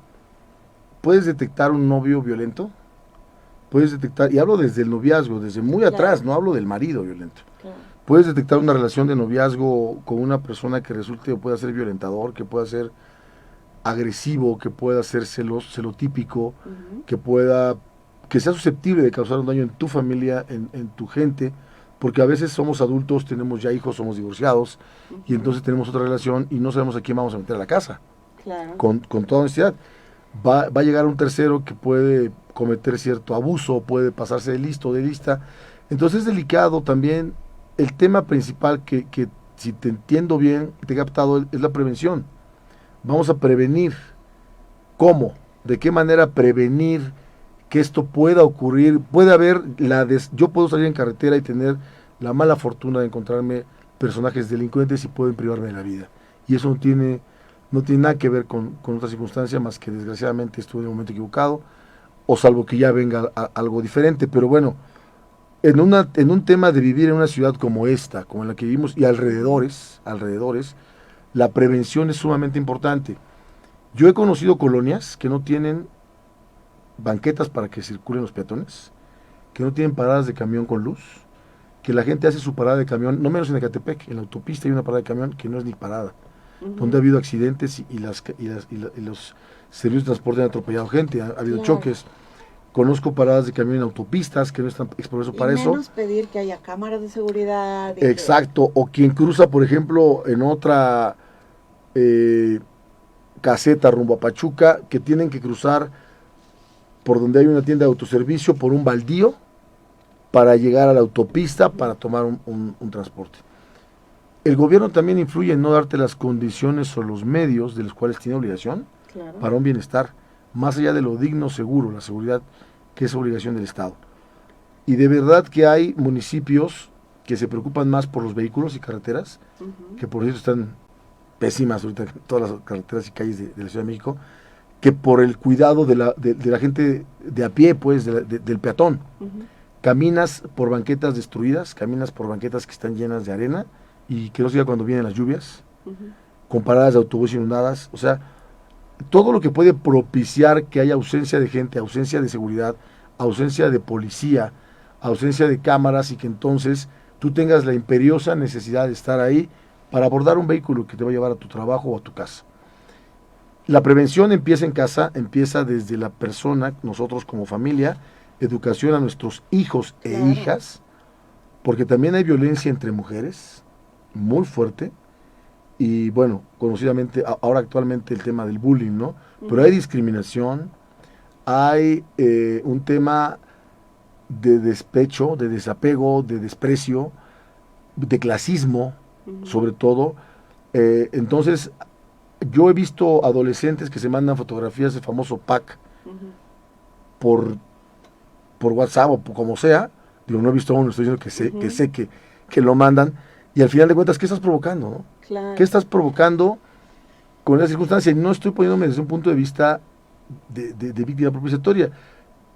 Speaker 1: ¿Puedes detectar un novio violento? puedes detectar, y hablo desde el noviazgo, desde muy atrás, no hablo del marido violento.
Speaker 2: Claro.
Speaker 1: Puedes detectar una relación de noviazgo con una persona que resulte o pueda ser violentador, que pueda ser agresivo, que pueda ser celotípico, que sea susceptible de causar un daño en tu familia, en tu gente, porque a veces somos adultos, tenemos ya hijos, somos divorciados, y entonces tenemos otra relación y no sabemos a quién vamos a meter a la casa.
Speaker 2: Claro.
Speaker 1: Con toda honestidad. Va a llegar un tercero que puede cometer cierto abuso, puede pasarse de listo, de lista. Entonces es delicado también. El tema principal que si te entiendo bien, te he captado, es la prevención. Vamos a prevenir. ¿Cómo? ¿De qué manera prevenir que esto pueda ocurrir? Puede haber yo puedo salir en carretera y tener la mala fortuna de encontrarme personajes delincuentes y pueden privarme de la vida. Y eso no tiene nada que ver con otra circunstancia más que desgraciadamente estuve en el momento equivocado, o salvo que ya venga algo diferente. Pero bueno, en un tema de vivir en una ciudad como esta, como en la que vivimos, y alrededores, la prevención es sumamente importante. Yo he conocido colonias que no tienen banquetas para que circulen los peatones, que no tienen paradas de camión con luz, que la gente hace su parada de camión, no menos en Ecatepec, en la autopista hay una parada de camión que no es ni parada, donde ha habido accidentes y los servicios de transporte han atropellado gente, ha habido choques. Conozco paradas de camión en autopistas que no están expresos para eso.
Speaker 2: Menos pedir que haya cámaras de seguridad.
Speaker 1: Exacto, o quien cruza, por ejemplo, en otra caseta rumbo a Pachuca, que tienen que cruzar por donde hay una tienda de autoservicio, por un baldío, para llegar a la autopista, para tomar un transporte. El gobierno también influye en no darte las condiciones o los medios de los cuales tiene obligación para un bienestar, más allá de lo digno, seguro, la seguridad, que es obligación del Estado. Y de verdad que hay municipios que se preocupan más por los vehículos y carreteras, que por eso están pésimas ahorita todas las carreteras y calles de la Ciudad de México, que por el cuidado de la gente de a pie, pues, del peatón. Caminas por banquetas destruidas, caminas por banquetas que están llenas de arena y que no se diga cuando vienen las lluvias, con paradas de autobús inundadas. O sea, todo lo que puede propiciar que haya ausencia de gente, ausencia de seguridad, ausencia de policía, ausencia de cámaras, y que entonces tú tengas la imperiosa necesidad de estar ahí para abordar un vehículo que te va a llevar a tu trabajo o a tu casa. La prevención empieza en casa, empieza desde la persona, nosotros como familia, educación a nuestros hijos e hijas, porque también hay violencia entre mujeres, muy fuerte, y bueno, conocidamente, ahora actualmente el tema del bullying, ¿no? Pero hay discriminación, hay un tema de despecho, de desapego, de desprecio, de clasismo, sobre todo. Entonces, yo he visto adolescentes que se mandan fotografías del famoso pack por WhatsApp o como sea. Digo, no he visto uno, estoy diciendo que sé que lo mandan, y al final de cuentas, ¿qué estás provocando, no?
Speaker 2: Claro.
Speaker 1: ¿Qué estás provocando con esa circunstancia? Y no estoy poniéndome desde un punto de vista de víctima propiciatoria,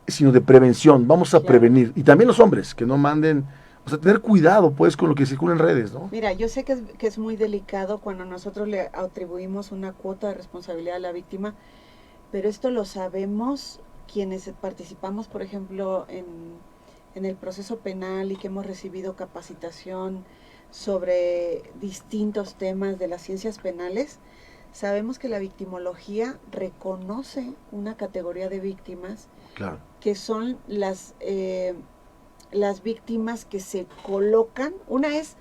Speaker 1: sino de prevención. Vamos a prevenir. Y también los hombres, que no manden, o sea, tener cuidado, pues, con lo que circula en redes, ¿no?
Speaker 2: Mira, yo sé que es muy delicado cuando nosotros le atribuimos una cuota de responsabilidad a la víctima, pero esto lo sabemos quienes participamos, por ejemplo, en el proceso penal y que hemos recibido capacitación sobre distintos temas de las ciencias penales. Sabemos que la victimología reconoce una categoría de víctimas, que son las víctimas que se colocan. Una es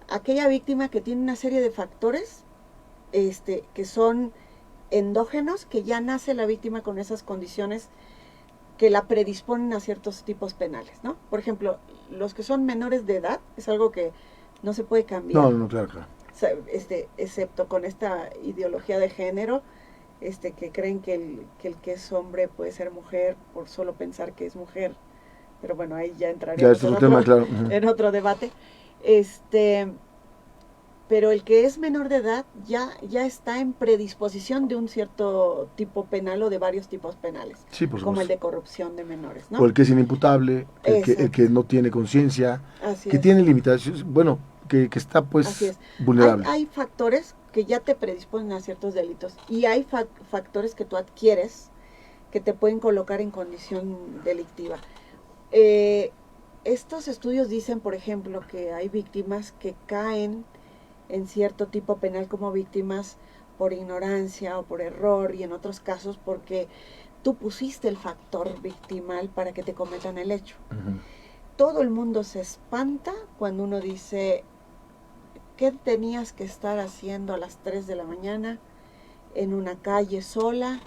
Speaker 2: aquella víctima que tiene una serie de factores que son endógenos, que ya nace la víctima con esas condiciones que la predisponen a ciertos tipos penales, ¿no? Por ejemplo, los que son menores de edad, es algo que no se puede cambiar.
Speaker 1: No, claro.
Speaker 2: Excepto con esta ideología de género, que creen que el que es hombre puede ser mujer por solo pensar que es mujer. Pero bueno, ahí ya entraríamos en otro debate. Pero el que es menor de edad ya está en predisposición de un cierto tipo penal o de varios tipos penales, como el de corrupción de menores, ¿no?
Speaker 1: O el que es inimputable, el que no tiene conciencia, que tiene limitaciones, bueno, que está pues vulnerable.
Speaker 2: Hay factores que ya te predisponen a ciertos delitos, y hay factores que tú adquieres que te pueden colocar en condición delictiva. Estos estudios dicen, por ejemplo, que hay víctimas que caen en cierto tipo penal como víctimas por ignorancia o por error, y en otros casos porque tú pusiste el factor victimal para que te cometan el hecho. Todo el mundo se espanta cuando uno dice, ¿qué tenías que estar haciendo a las 3 de la mañana en una calle sola,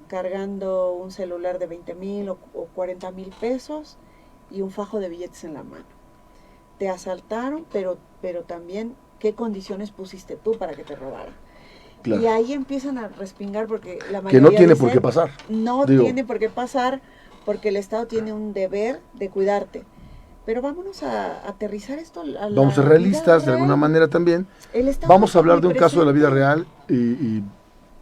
Speaker 2: cargando un celular de 20,000 o 40,000 pesos y un fajo de billetes en la mano? Te asaltaron, pero también, ¿qué condiciones pusiste tú para que te robaran? Claro. Y ahí empiezan a respingar, porque la mayoría
Speaker 1: que no tiene
Speaker 2: dice,
Speaker 1: por qué pasar.
Speaker 2: No tiene por qué pasar, porque el Estado tiene un deber de cuidarte. Pero vámonos a aterrizar esto a la
Speaker 1: Vamos a ser realistas de alguna manera también. Vamos a hablar de un caso de la vida real y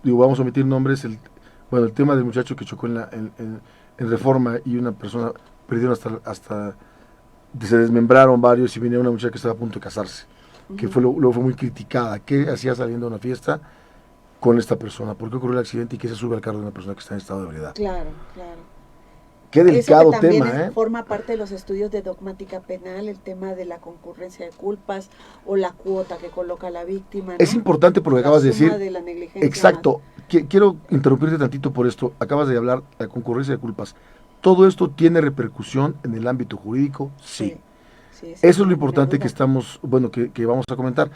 Speaker 1: digo, vamos a omitir nombres. El tema del muchacho que chocó en Reforma y una persona perdieron hasta se desmembraron varios, y venía una muchacha que estaba a punto de casarse, que luego fue muy criticada. ¿Qué hacía saliendo a una fiesta con esta persona? ¿Por qué ocurrió el accidente y qué se sube al carro de una persona que está en estado de ebriedad?
Speaker 2: Claro.
Speaker 1: Qué delicado
Speaker 2: eso que
Speaker 1: tema,
Speaker 2: forma parte de los estudios de dogmática penal, el tema de la concurrencia de culpas o la cuota que coloca la víctima, ¿no?
Speaker 1: Es importante porque acabas de decir,
Speaker 2: de la negligencia.
Speaker 1: Exacto. Quiero interrumpirte tantito por esto. Acabas de hablar de la concurrencia de culpas. ¿Todo esto tiene repercusión en el ámbito jurídico? Sí. Eso es lo importante que vamos a comentar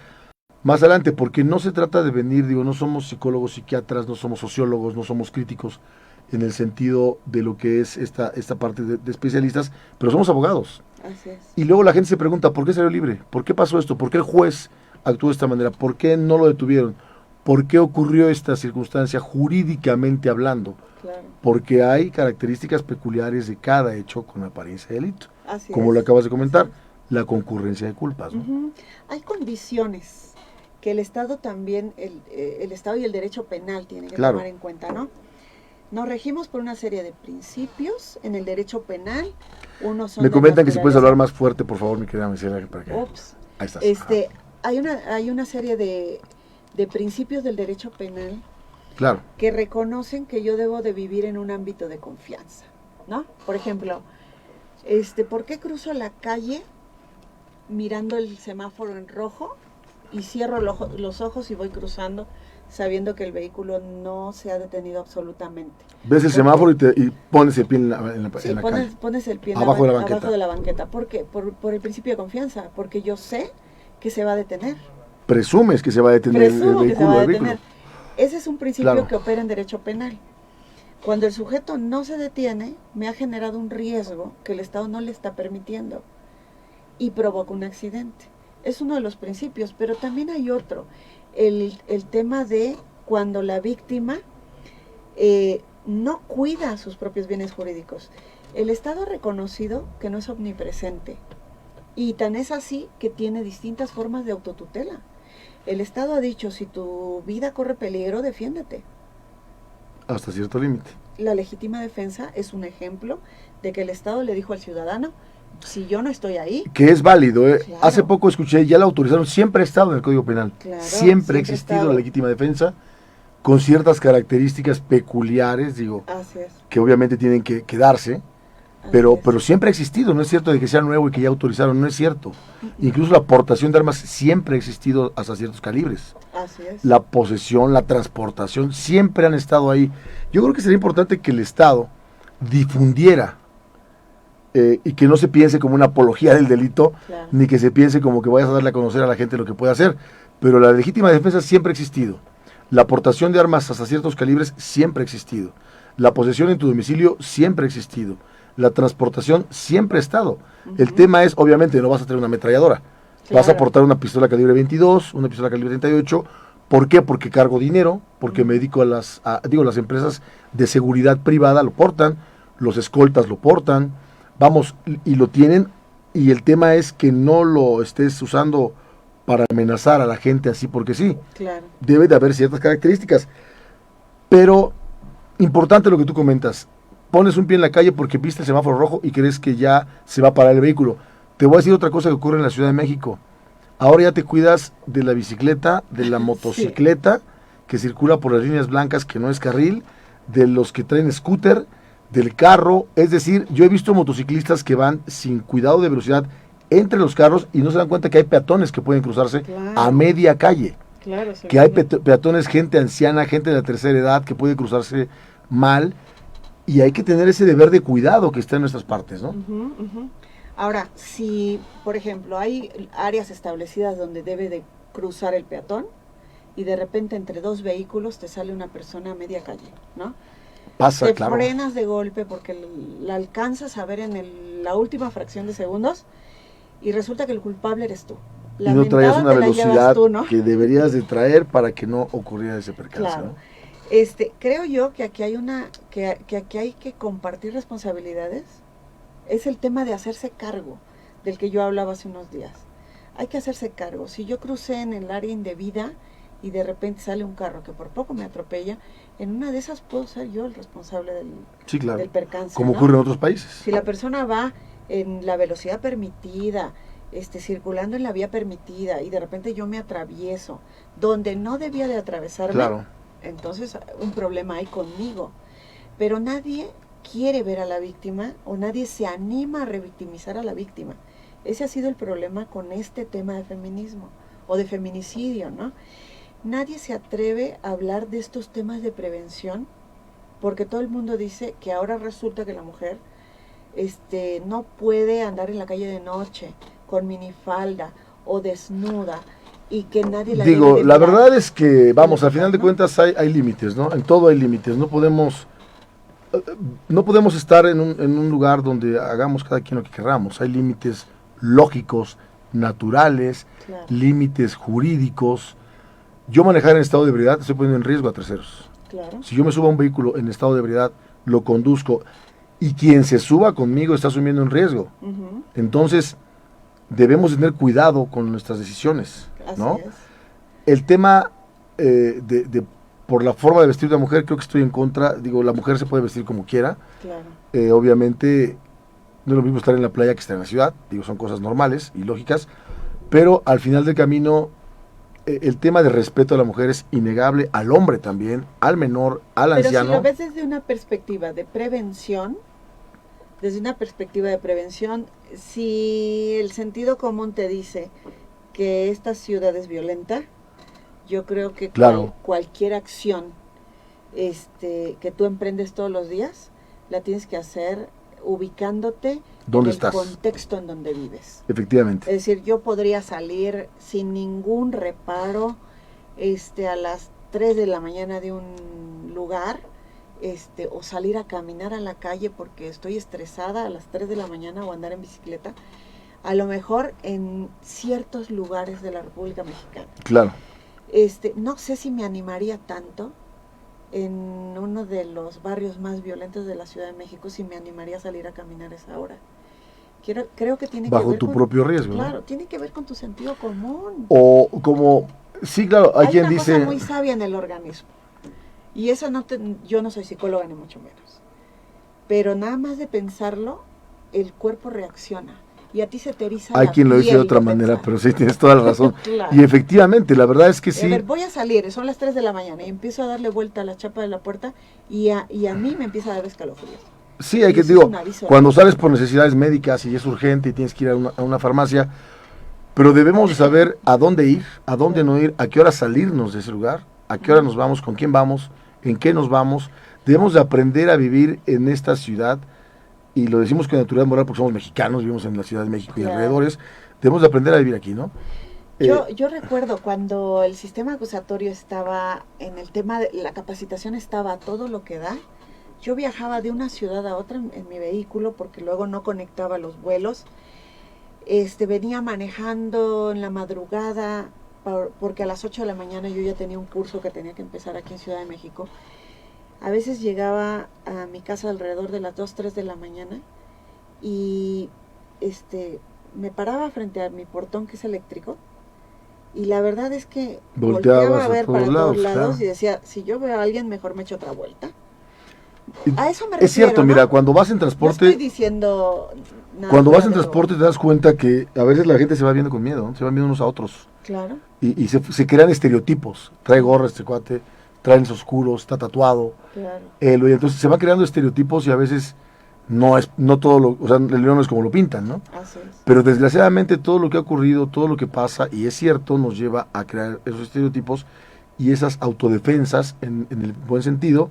Speaker 1: más adelante, porque no se trata de venir, no somos psicólogos, psiquiatras, no somos sociólogos, no somos críticos en el sentido de lo que es esta parte de especialistas, pero somos abogados.
Speaker 2: Así es.
Speaker 1: Y luego la gente se pregunta, ¿por qué salió libre? ¿Por qué pasó esto? ¿Por qué el juez actuó de esta manera? ¿Por qué no lo detuvieron? ¿Por qué ocurrió esta circunstancia jurídicamente hablando?
Speaker 2: Claro.
Speaker 1: Porque hay características peculiares de cada hecho con apariencia de delito.
Speaker 2: Así
Speaker 1: como
Speaker 2: es.
Speaker 1: lo acabas de comentar, la concurrencia de culpas, ¿no?
Speaker 2: Hay condiciones que el Estado también, el Estado y el derecho penal tienen que tomar en cuenta, ¿no? Nos regimos por una serie de principios en el derecho penal.
Speaker 1: Me comentan que si puedes hablar más fuerte, por favor, mi querida Michelle, para que...
Speaker 2: Ups.
Speaker 1: Ahí estás.
Speaker 2: Hay una serie de principios del derecho penal,
Speaker 1: claro,
Speaker 2: que reconocen que yo debo de vivir en un ámbito de confianza, ¿no? Por ejemplo, ¿por qué cruzo la calle mirando el semáforo en rojo y cierro los ojos y voy cruzando sabiendo que el vehículo no se ha detenido absolutamente?
Speaker 1: Ves el semáforo y pones el pie en la calle.
Speaker 2: Pones el pie
Speaker 1: abajo
Speaker 2: de la banqueta. ¿Por qué? Por el principio de confianza, porque yo sé que se va a detener.
Speaker 1: Presumes que se va a detener el vehículo.
Speaker 2: Ese es un principio que opera en derecho penal. Cuando el sujeto no se detiene, me ha generado un riesgo que el Estado no le está permitiendo y provoca un accidente. Es uno de los principios, pero también hay otro. El tema de cuando la víctima no cuida sus propios bienes jurídicos. El Estado ha reconocido que no es omnipresente, y tan es así que tiene distintas formas de autotutela. El Estado ha dicho, si tu vida corre peligro, defiéndete.
Speaker 1: Hasta cierto límite.
Speaker 2: La legítima defensa es un ejemplo de que el Estado le dijo al ciudadano, si yo no estoy ahí... Que
Speaker 1: es válido, ¿eh? Claro. Hace poco escuché, ya la autorizaron, siempre ha estado en el Código Penal. Claro, siempre ha existido la legítima defensa, con ciertas características peculiares, que obviamente tienen que darse, pero siempre ha existido. No es cierto de que sea nuevo y que ya autorizaron, no es cierto. Incluso la aportación de armas siempre ha existido hasta ciertos calibres.
Speaker 2: Así es.
Speaker 1: La posesión, la transportación, siempre han estado ahí. Yo creo que sería importante que el Estado difundiera y que no se piense como una apología del delito, claro, ni que se piense como que vayas a darle a conocer a la gente lo que puede hacer. Pero la legítima defensa siempre ha existido. La aportación de armas hasta ciertos calibres siempre ha existido. La posesión en tu domicilio siempre ha existido. La transportación siempre ha estado. El tema es, obviamente, no vas a tener una ametralladora. Claro. Vas a aportar una pistola calibre 22, una pistola calibre 38. ¿Por qué? Porque cargo dinero, porque me dedico las empresas de seguridad privada lo portan, los escoltas lo portan, y lo tienen, y el tema es que no lo estés usando para amenazar a la gente así porque sí.
Speaker 2: Claro.
Speaker 1: Debe de haber ciertas características. Pero, importante lo que tú comentas, pones un pie en la calle porque viste el semáforo rojo y crees que ya se va a parar el vehículo. Te voy a decir otra cosa que ocurre en la Ciudad de México. Ahora ya te cuidas de la bicicleta, de la motocicleta, sí, que circula por las líneas blancas, que no es carril, de los que traen scooter, del carro, es decir, yo he visto motociclistas que van sin cuidado de velocidad entre los carros y no se dan cuenta que hay peatones que pueden cruzarse a media calle.
Speaker 2: Claro,
Speaker 1: que hay peatones, gente anciana, gente de la tercera edad que puede cruzarse mal, y hay que tener ese deber de cuidado que está en nuestras partes, ¿no?
Speaker 2: Ahora, si, por ejemplo, hay áreas establecidas donde debe de cruzar el peatón y de repente entre dos vehículos te sale una persona a media calle, ¿no?
Speaker 1: Pasa,
Speaker 2: te
Speaker 1: claro.
Speaker 2: frenas de golpe porque la alcanzas a ver en la última fracción de segundos y resulta que el culpable eres tú.
Speaker 1: Y no traías una velocidad tú, ¿no? Que deberías de traer para que no ocurriera ese percance.
Speaker 2: Claro.
Speaker 1: ¿No?
Speaker 2: Creo yo que aquí hay que aquí hay que compartir responsabilidades. Es el tema de hacerse cargo, del que yo hablaba hace unos días. Hay que hacerse cargo. Si yo crucé en el área indebida y de repente sale un carro que por poco me atropella, en una de esas puedo ser yo el responsable del percance.
Speaker 1: Como
Speaker 2: ¿no?
Speaker 1: ocurre en otros países.
Speaker 2: Si la persona va en la velocidad permitida, circulando en la vía permitida y de repente yo me atravieso donde no debía de atravesarme,
Speaker 1: claro.
Speaker 2: Entonces un problema hay conmigo. Pero nadie quiere ver a la víctima o nadie se anima a revictimizar a la víctima. Ese ha sido el problema con este tema de feminismo o de feminicidio, ¿no? Nadie se atreve a hablar de estos temas de prevención porque todo el mundo dice que ahora resulta que la mujer no puede andar en la calle de noche con minifalda o desnuda y que nadie la
Speaker 1: digo, la verdad es que, vamos, al final de cuentas hay límites, ¿no? En todo hay límites, no podemos estar en un lugar donde hagamos cada quien lo que queramos. Hay límites lógicos, naturales, claro. Límites jurídicos. Yo manejar en estado de ebriedad estoy poniendo en riesgo a terceros.
Speaker 2: Claro.
Speaker 1: Si yo me subo a un vehículo en estado de ebriedad, lo conduzco y quien se suba conmigo está asumiendo un riesgo. Entonces, debemos tener cuidado con nuestras decisiones, ¿no?
Speaker 2: Así es.
Speaker 1: El tema por la forma de vestir de la mujer, creo que estoy en contra. Digo, la mujer se puede vestir como quiera.
Speaker 2: Claro.
Speaker 1: Obviamente, no es lo mismo estar en la playa que estar en la ciudad. Digo, son cosas normales y lógicas. Pero al final del camino, el tema de respeto a la mujer es innegable, al hombre también, al menor, al anciano.
Speaker 2: Pero si lo ves desde una perspectiva de prevención, si el sentido común te dice que esta ciudad es violenta, yo creo que
Speaker 1: claro.
Speaker 2: Cualquier acción que tú emprendes todos los días, la tienes que hacer ubicándote en el contexto en donde vives.
Speaker 1: Efectivamente.
Speaker 2: Es decir, yo podría salir sin ningún reparo a las 3 de la mañana de un lugar, o salir a caminar a la calle porque estoy estresada a las 3 de la mañana o andar en bicicleta, a lo mejor en ciertos lugares de la República Mexicana.
Speaker 1: Claro.
Speaker 2: No sé si me animaría tanto en uno de los barrios más violentos de la Ciudad de México, si me animaría a salir a caminar a esa hora. Creo que tiene
Speaker 1: bajo
Speaker 2: que ver
Speaker 1: tu propio riesgo.
Speaker 2: Claro,
Speaker 1: ¿no?
Speaker 2: Tiene que ver con tu sentido común.
Speaker 1: O como, sí, claro, hay quien dice...
Speaker 2: Hay una cosa muy sabia en el organismo. Y eso yo no soy psicóloga ni mucho menos. Pero nada más de pensarlo, el cuerpo reacciona. Y a ti se te eriza
Speaker 1: Hay quien lo dice de otra manera, pero sí, tienes toda la razón. Claro. Y efectivamente, la verdad es que sí.
Speaker 2: A ver, voy a salir, son las 3 de la mañana y empiezo a darle vuelta a la chapa de la puerta y a mí me empieza a dar escalofríos.
Speaker 1: Sí, hay que, digo, cuando sales por necesidades médicas y es urgente y tienes que ir a una farmacia, pero debemos de saber a dónde ir, a dónde no ir, a qué hora salirnos de ese lugar, a qué hora nos vamos, con quién vamos, en qué nos vamos. Debemos de aprender a vivir en esta ciudad, y lo decimos con naturalidad moral porque somos mexicanos, vivimos en la Ciudad de México y alrededores. Debemos de aprender a vivir aquí, ¿no?
Speaker 2: Yo recuerdo cuando el sistema acusatorio estaba en el tema de la capacitación, estaba a todo lo que da. Yo viajaba de una ciudad a otra en mi vehículo porque luego no conectaba los vuelos. Venía manejando en la madrugada porque a las 8 de la mañana yo ya tenía un curso que tenía que empezar aquí en Ciudad de México. A veces llegaba a mi casa alrededor de las 2, 3 de la mañana y me paraba frente a mi portón que es eléctrico y la verdad es que volteaba a ver para todos lados y decía, si yo veo a alguien mejor me echo otra vuelta. A eso me refiero,
Speaker 1: es cierto, ¿no? Mira, cuando vas en transporte...
Speaker 2: No estoy diciendo nada.
Speaker 1: Cuando vas en transporte te das cuenta que a veces la gente se va viendo con miedo, ¿no? Se van viendo unos a otros.
Speaker 2: Claro.
Speaker 1: Y se crean estereotipos. Trae gorra este cuate, trae lentes oscuros, está tatuado.
Speaker 2: Claro.
Speaker 1: Entonces se van creando estereotipos y a veces no todo lo, o sea, el león no es como lo pintan, ¿no?
Speaker 2: Así es.
Speaker 1: Pero desgraciadamente todo lo que ha ocurrido, todo lo que pasa, y es cierto, nos lleva a crear esos estereotipos y esas autodefensas, en el buen sentido,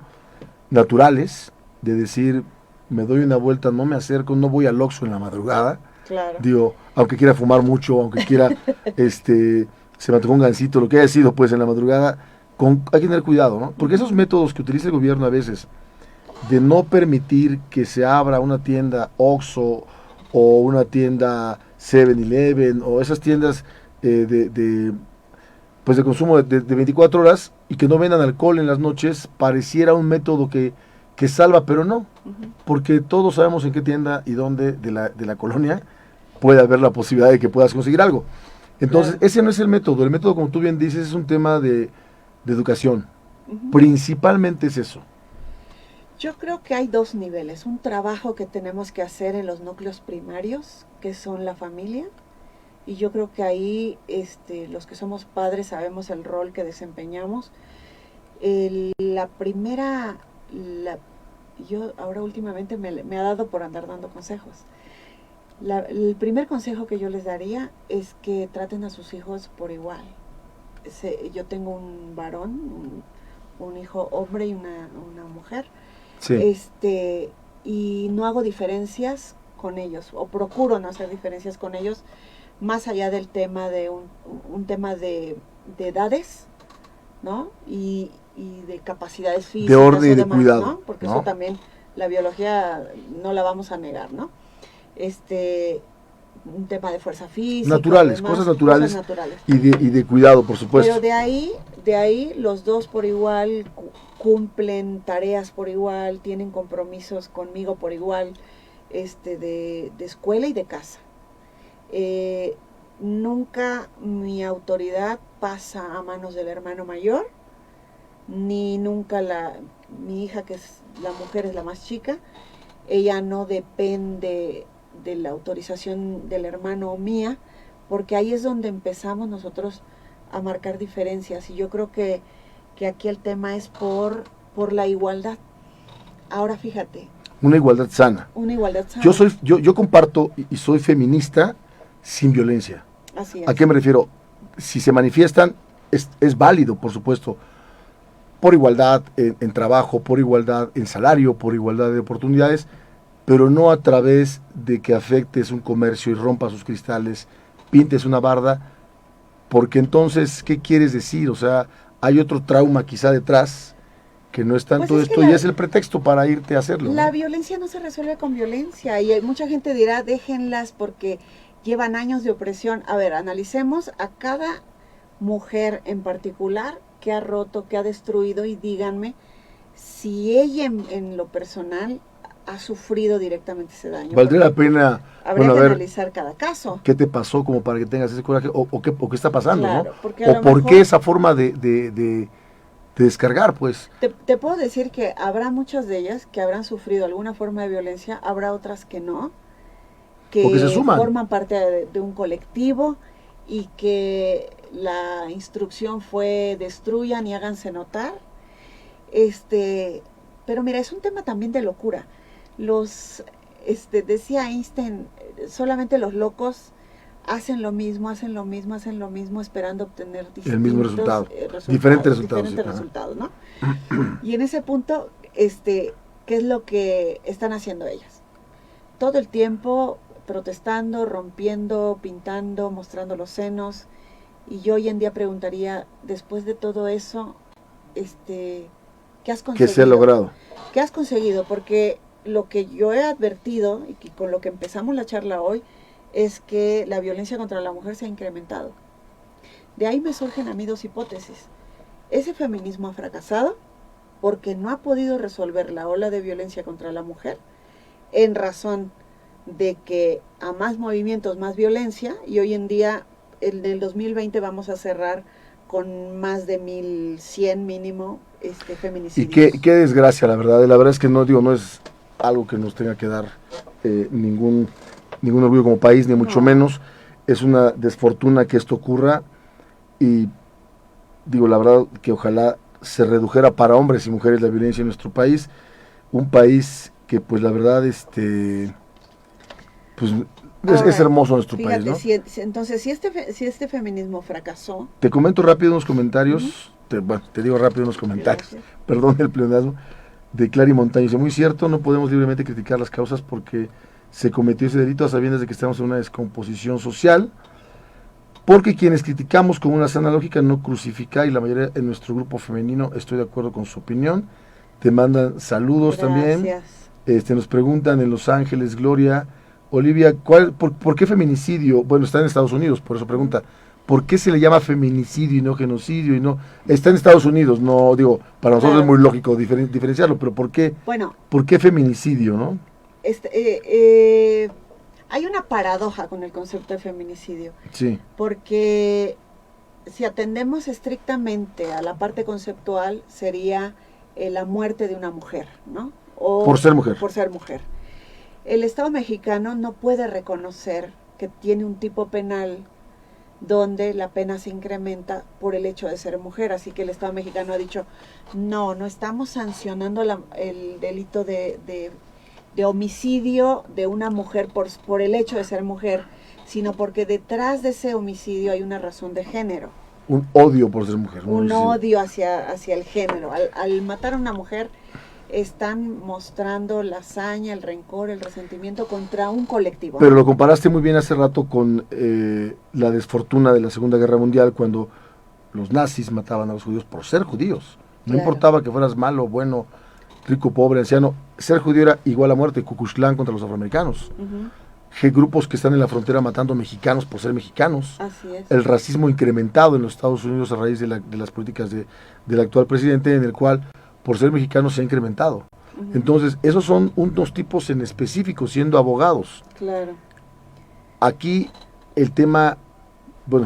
Speaker 1: naturales, de decir, me doy una vuelta, no me acerco, no voy al Oxxo en la madrugada,
Speaker 2: Claro.
Speaker 1: digo, aunque quiera fumar mucho, aunque quiera, se me antojó un gansito, lo que haya sido, pues, en la madrugada, hay que tener cuidado, ¿no? Porque esos métodos que utiliza el gobierno a veces, de no permitir que se abra una tienda Oxxo o una tienda 7-Eleven o esas tiendas pues de consumo de 24 horas y que no vendan alcohol en las noches, pareciera un método que salva, pero no, porque todos sabemos en qué tienda y dónde de la colonia puede haber la posibilidad de que puedas conseguir algo. Entonces, claro, ese no es el método, como tú bien dices, es un tema de educación, principalmente es eso.
Speaker 2: Yo creo que hay dos niveles, un trabajo que tenemos que hacer en los núcleos primarios, que son la familia, y yo creo que ahí los que somos padres sabemos el rol que desempeñamos. Yo ahora últimamente me ha dado por andar dando consejos. El primer consejo que yo les daría es que traten a sus hijos por igual. Yo tengo un varón, un hijo hombre y una mujer. Sí. Y no hago diferencias con ellos, o procuro no hacer diferencias con ellos, más allá del tema de un tema de edades, ¿no? Y de capacidades físicas.
Speaker 1: De orden y de
Speaker 2: demás,
Speaker 1: cuidado.
Speaker 2: ¿no? Porque
Speaker 1: ¿no?
Speaker 2: eso también, la biología no la vamos a negar, ¿no? Un tema de fuerza física.
Speaker 1: Naturales, cosas naturales. Y de cuidado, por supuesto.
Speaker 2: Pero de ahí los dos por igual cumplen tareas por igual, tienen compromisos conmigo por igual, de escuela y de casa. Nunca mi autoridad pasa a manos del hermano mayor, ni nunca mi hija, que es la mujer, es la más chica, ella no depende de la autorización del hermano o mía, porque ahí es donde empezamos nosotros a marcar diferencias, y yo creo que aquí el tema es por la igualdad. Ahora fíjate.
Speaker 1: Una igualdad sana.
Speaker 2: Una igualdad sana.
Speaker 1: Yo comparto y soy feminista sin violencia.
Speaker 2: Así es.
Speaker 1: ¿A qué me refiero? Si se manifiestan, es válido, por supuesto, por igualdad en trabajo, por igualdad en salario, por igualdad de oportunidades, pero no a través de que afectes un comercio y rompas sus cristales, pintes una barda, porque entonces, ¿qué quieres decir? O sea, hay otro trauma quizá detrás, que no es tanto esto, y es el pretexto para irte a hacerlo.
Speaker 2: La violencia no se resuelve con violencia, y mucha gente dirá, déjenlas porque llevan años de opresión. A ver, analicemos a cada mujer en particular que ha roto, que ha destruido, y díganme si ella en lo personal ha sufrido directamente ese daño.
Speaker 1: Valdría la pena
Speaker 2: habría que analizar cada caso.
Speaker 1: ¿Qué te pasó como para que tengas ese coraje? ¿O qué está pasando?
Speaker 2: Claro,
Speaker 1: ¿no? ¿O por qué esa forma de descargar? Pues
Speaker 2: te puedo decir que habrá muchas de ellas que habrán sufrido alguna forma de violencia, habrá otras que no, que
Speaker 1: se suman.
Speaker 2: Forman parte de un colectivo, y que la instrucción fue destruyan y háganse notar. Pero mira, es un tema también de locura. Decía Einstein, solamente los locos hacen lo mismo, esperando obtener
Speaker 1: el mismo resultado, diferentes
Speaker 2: resultados, ¿no? Y en ese punto, ¿qué es lo que están haciendo ellas? Todo el tiempo protestando, rompiendo, pintando, mostrando los senos. Y yo hoy en día preguntaría, después de todo eso, ¿qué has conseguido?
Speaker 1: ¿Qué se ha logrado?
Speaker 2: ¿Qué has conseguido? Porque lo que yo he advertido, y con lo que empezamos la charla hoy, es que la violencia contra la mujer se ha incrementado. De ahí me surgen a mí dos hipótesis. Ese feminismo ha fracasado porque no ha podido resolver la ola de violencia contra la mujer, en razón de que a más movimientos, más violencia, y hoy en día, en el 2020, vamos a cerrar con más de 1,100 mínimo feminicidios.
Speaker 1: Y qué desgracia, la verdad es que no es algo que nos tenga que dar ningún orgullo como país, ni mucho menos. Es una desfortuna que esto ocurra, y digo, la verdad, que ojalá se redujera para hombres y mujeres la violencia en nuestro país, un país que pues la verdad pues es hermoso nuestro
Speaker 2: fíjate,
Speaker 1: país, ¿no?
Speaker 2: Entonces, si este feminismo fracasó.
Speaker 1: Te comento rápido unos comentarios, te digo rápido unos comentarios,
Speaker 2: Gracias.
Speaker 1: perdón el pleonasmo, de Clary Montaño. Dice, muy cierto, no podemos libremente criticar las causas porque se cometió ese delito a sabiendas de que estamos en una descomposición social, porque quienes criticamos con una sana lógica no crucifica, y la mayoría en nuestro grupo femenino estoy de acuerdo con su opinión. Te mandan saludos.
Speaker 2: Gracias.
Speaker 1: También. Nos preguntan en Los Ángeles, Gloria, Olivia, por qué feminicidio? Bueno, está en Estados Unidos, por eso pregunta, ¿por qué se le llama feminicidio y no genocidio? Y no, está en Estados Unidos, no digo, para nosotros
Speaker 2: Claro.
Speaker 1: es muy lógico diferenciarlo, pero ¿por qué feminicidio, no?
Speaker 2: Hay una paradoja con el concepto de feminicidio.
Speaker 1: Sí.
Speaker 2: Porque si atendemos estrictamente a la parte conceptual, sería la muerte de una mujer, ¿no? O
Speaker 1: por ser mujer.
Speaker 2: Por ser mujer. El Estado mexicano no puede reconocer que tiene un tipo penal donde la pena se incrementa por el hecho de ser mujer. Así que el Estado mexicano ha dicho, no estamos sancionando el delito de homicidio de una mujer por el hecho de ser mujer, sino porque detrás de ese homicidio hay una razón de género.
Speaker 1: Un odio por ser mujer.
Speaker 2: Un odio hacia el género. Al matar a una mujer están mostrando la hazaña, el rencor, el resentimiento contra un colectivo.
Speaker 1: Pero lo comparaste muy bien hace rato con la desfortuna de la Segunda Guerra Mundial, cuando los nazis mataban a los judíos por ser judíos. No importaba que fueras malo, bueno, rico, pobre, anciano, ser judío era igual a muerte. Ku Klux Klan contra los afroamericanos. Grupos que están en la frontera matando mexicanos por ser mexicanos.
Speaker 2: Así es.
Speaker 1: El racismo incrementado en los Estados Unidos a raíz de las políticas del actual presidente, en el cual por ser mexicanos se ha incrementado. Entonces, esos son unos tipos en específico, siendo abogados.
Speaker 2: Claro.
Speaker 1: Aquí el tema,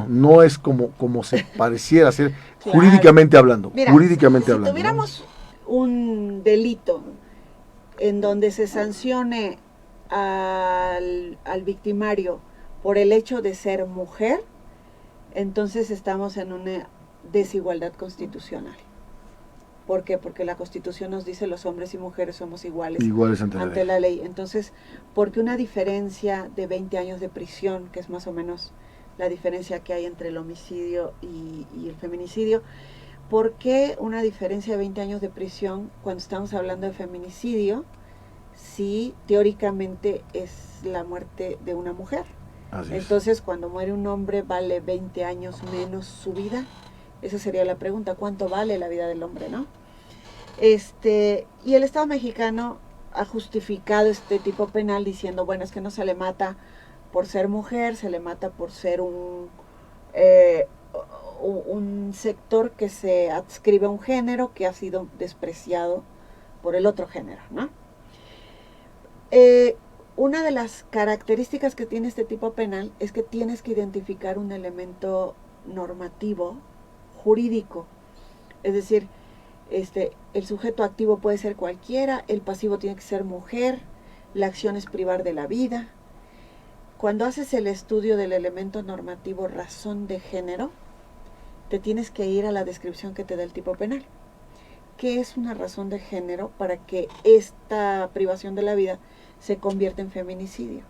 Speaker 1: no es como se pareciera ser, claro, jurídicamente hablando.
Speaker 2: Mira,
Speaker 1: jurídicamente
Speaker 2: si
Speaker 1: hablando,
Speaker 2: tuviéramos un delito en donde se sancione al victimario por el hecho de ser mujer, entonces estamos en una desigualdad constitucional. ¿Por qué? Porque la Constitución nos dice los hombres y mujeres somos iguales ante la ley. Entonces, ¿por qué una diferencia de 20 años de prisión, que es más o menos la diferencia que hay entre el homicidio y el feminicidio? ¿Por qué una diferencia de 20 años de prisión cuando estamos hablando de feminicidio si teóricamente es la muerte de una mujer? Entonces, cuando muere un hombre, ¿vale 20 años menos su vida? Esa sería la pregunta, ¿cuánto vale la vida del hombre, no? Y el Estado mexicano ha justificado este tipo penal diciendo, bueno, es que no se le mata por ser mujer, se le mata por ser un sector que se adscribe a un género que ha sido despreciado por el otro género, ¿no? Una de las características que tiene este tipo penal es que tienes que identificar un elemento normativo, jurídico, es decir, el sujeto activo puede ser cualquiera, el pasivo tiene que ser mujer, la acción es privar de la vida. Cuando haces el estudio del elemento normativo razón de género, te tienes que ir a la descripción que te da el tipo penal. ¿Qué es una razón de género para que esta privación de la vida se convierta en feminicidio?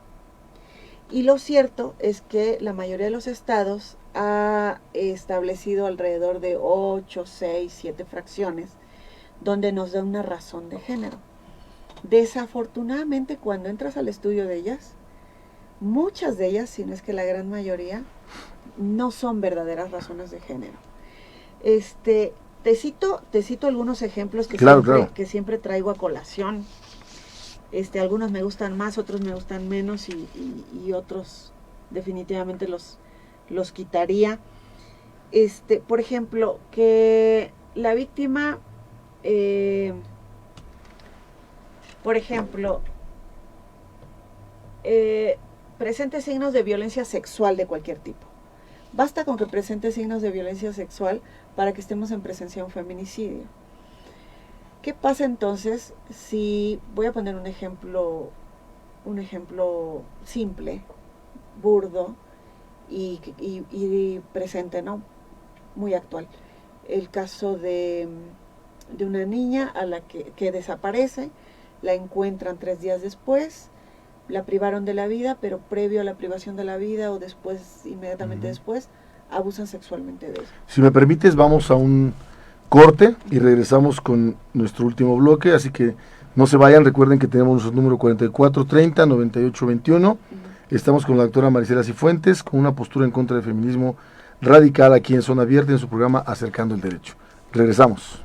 Speaker 2: Y lo cierto es que la mayoría de los estados ha establecido alrededor de 8, 6, 7 fracciones donde nos da una razón de género. Desafortunadamente, cuando entras al estudio de ellas, muchas de ellas, si no es que la gran mayoría, no son verdaderas razones de género. Te cito algunos ejemplos que, que siempre traigo a colación. Algunos me gustan más, otros me gustan menos y otros definitivamente los quitaría. Por ejemplo, que la víctima, presente signos de violencia sexual de cualquier tipo. Basta con que presente signos de violencia sexual para que estemos en presencia de un feminicidio. ¿Qué pasa entonces si, voy a poner un ejemplo simple, burdo y presente, ¿no? Muy actual. el caso de una niña a la que desaparece, la encuentran 3 días después, la privaron de la vida, pero previo a la privación de la vida o después, inmediatamente después, abusan sexualmente de ella.
Speaker 1: Si me permites, vamos a un corte y regresamos con nuestro último bloque, así que no se vayan, recuerden que tenemos nuestro número 4430-9821. Estamos con la doctora Marisela Cifuentes, con una postura en contra del feminismo radical aquí en Zona Abierta, en su programa Acercando el Derecho. Regresamos.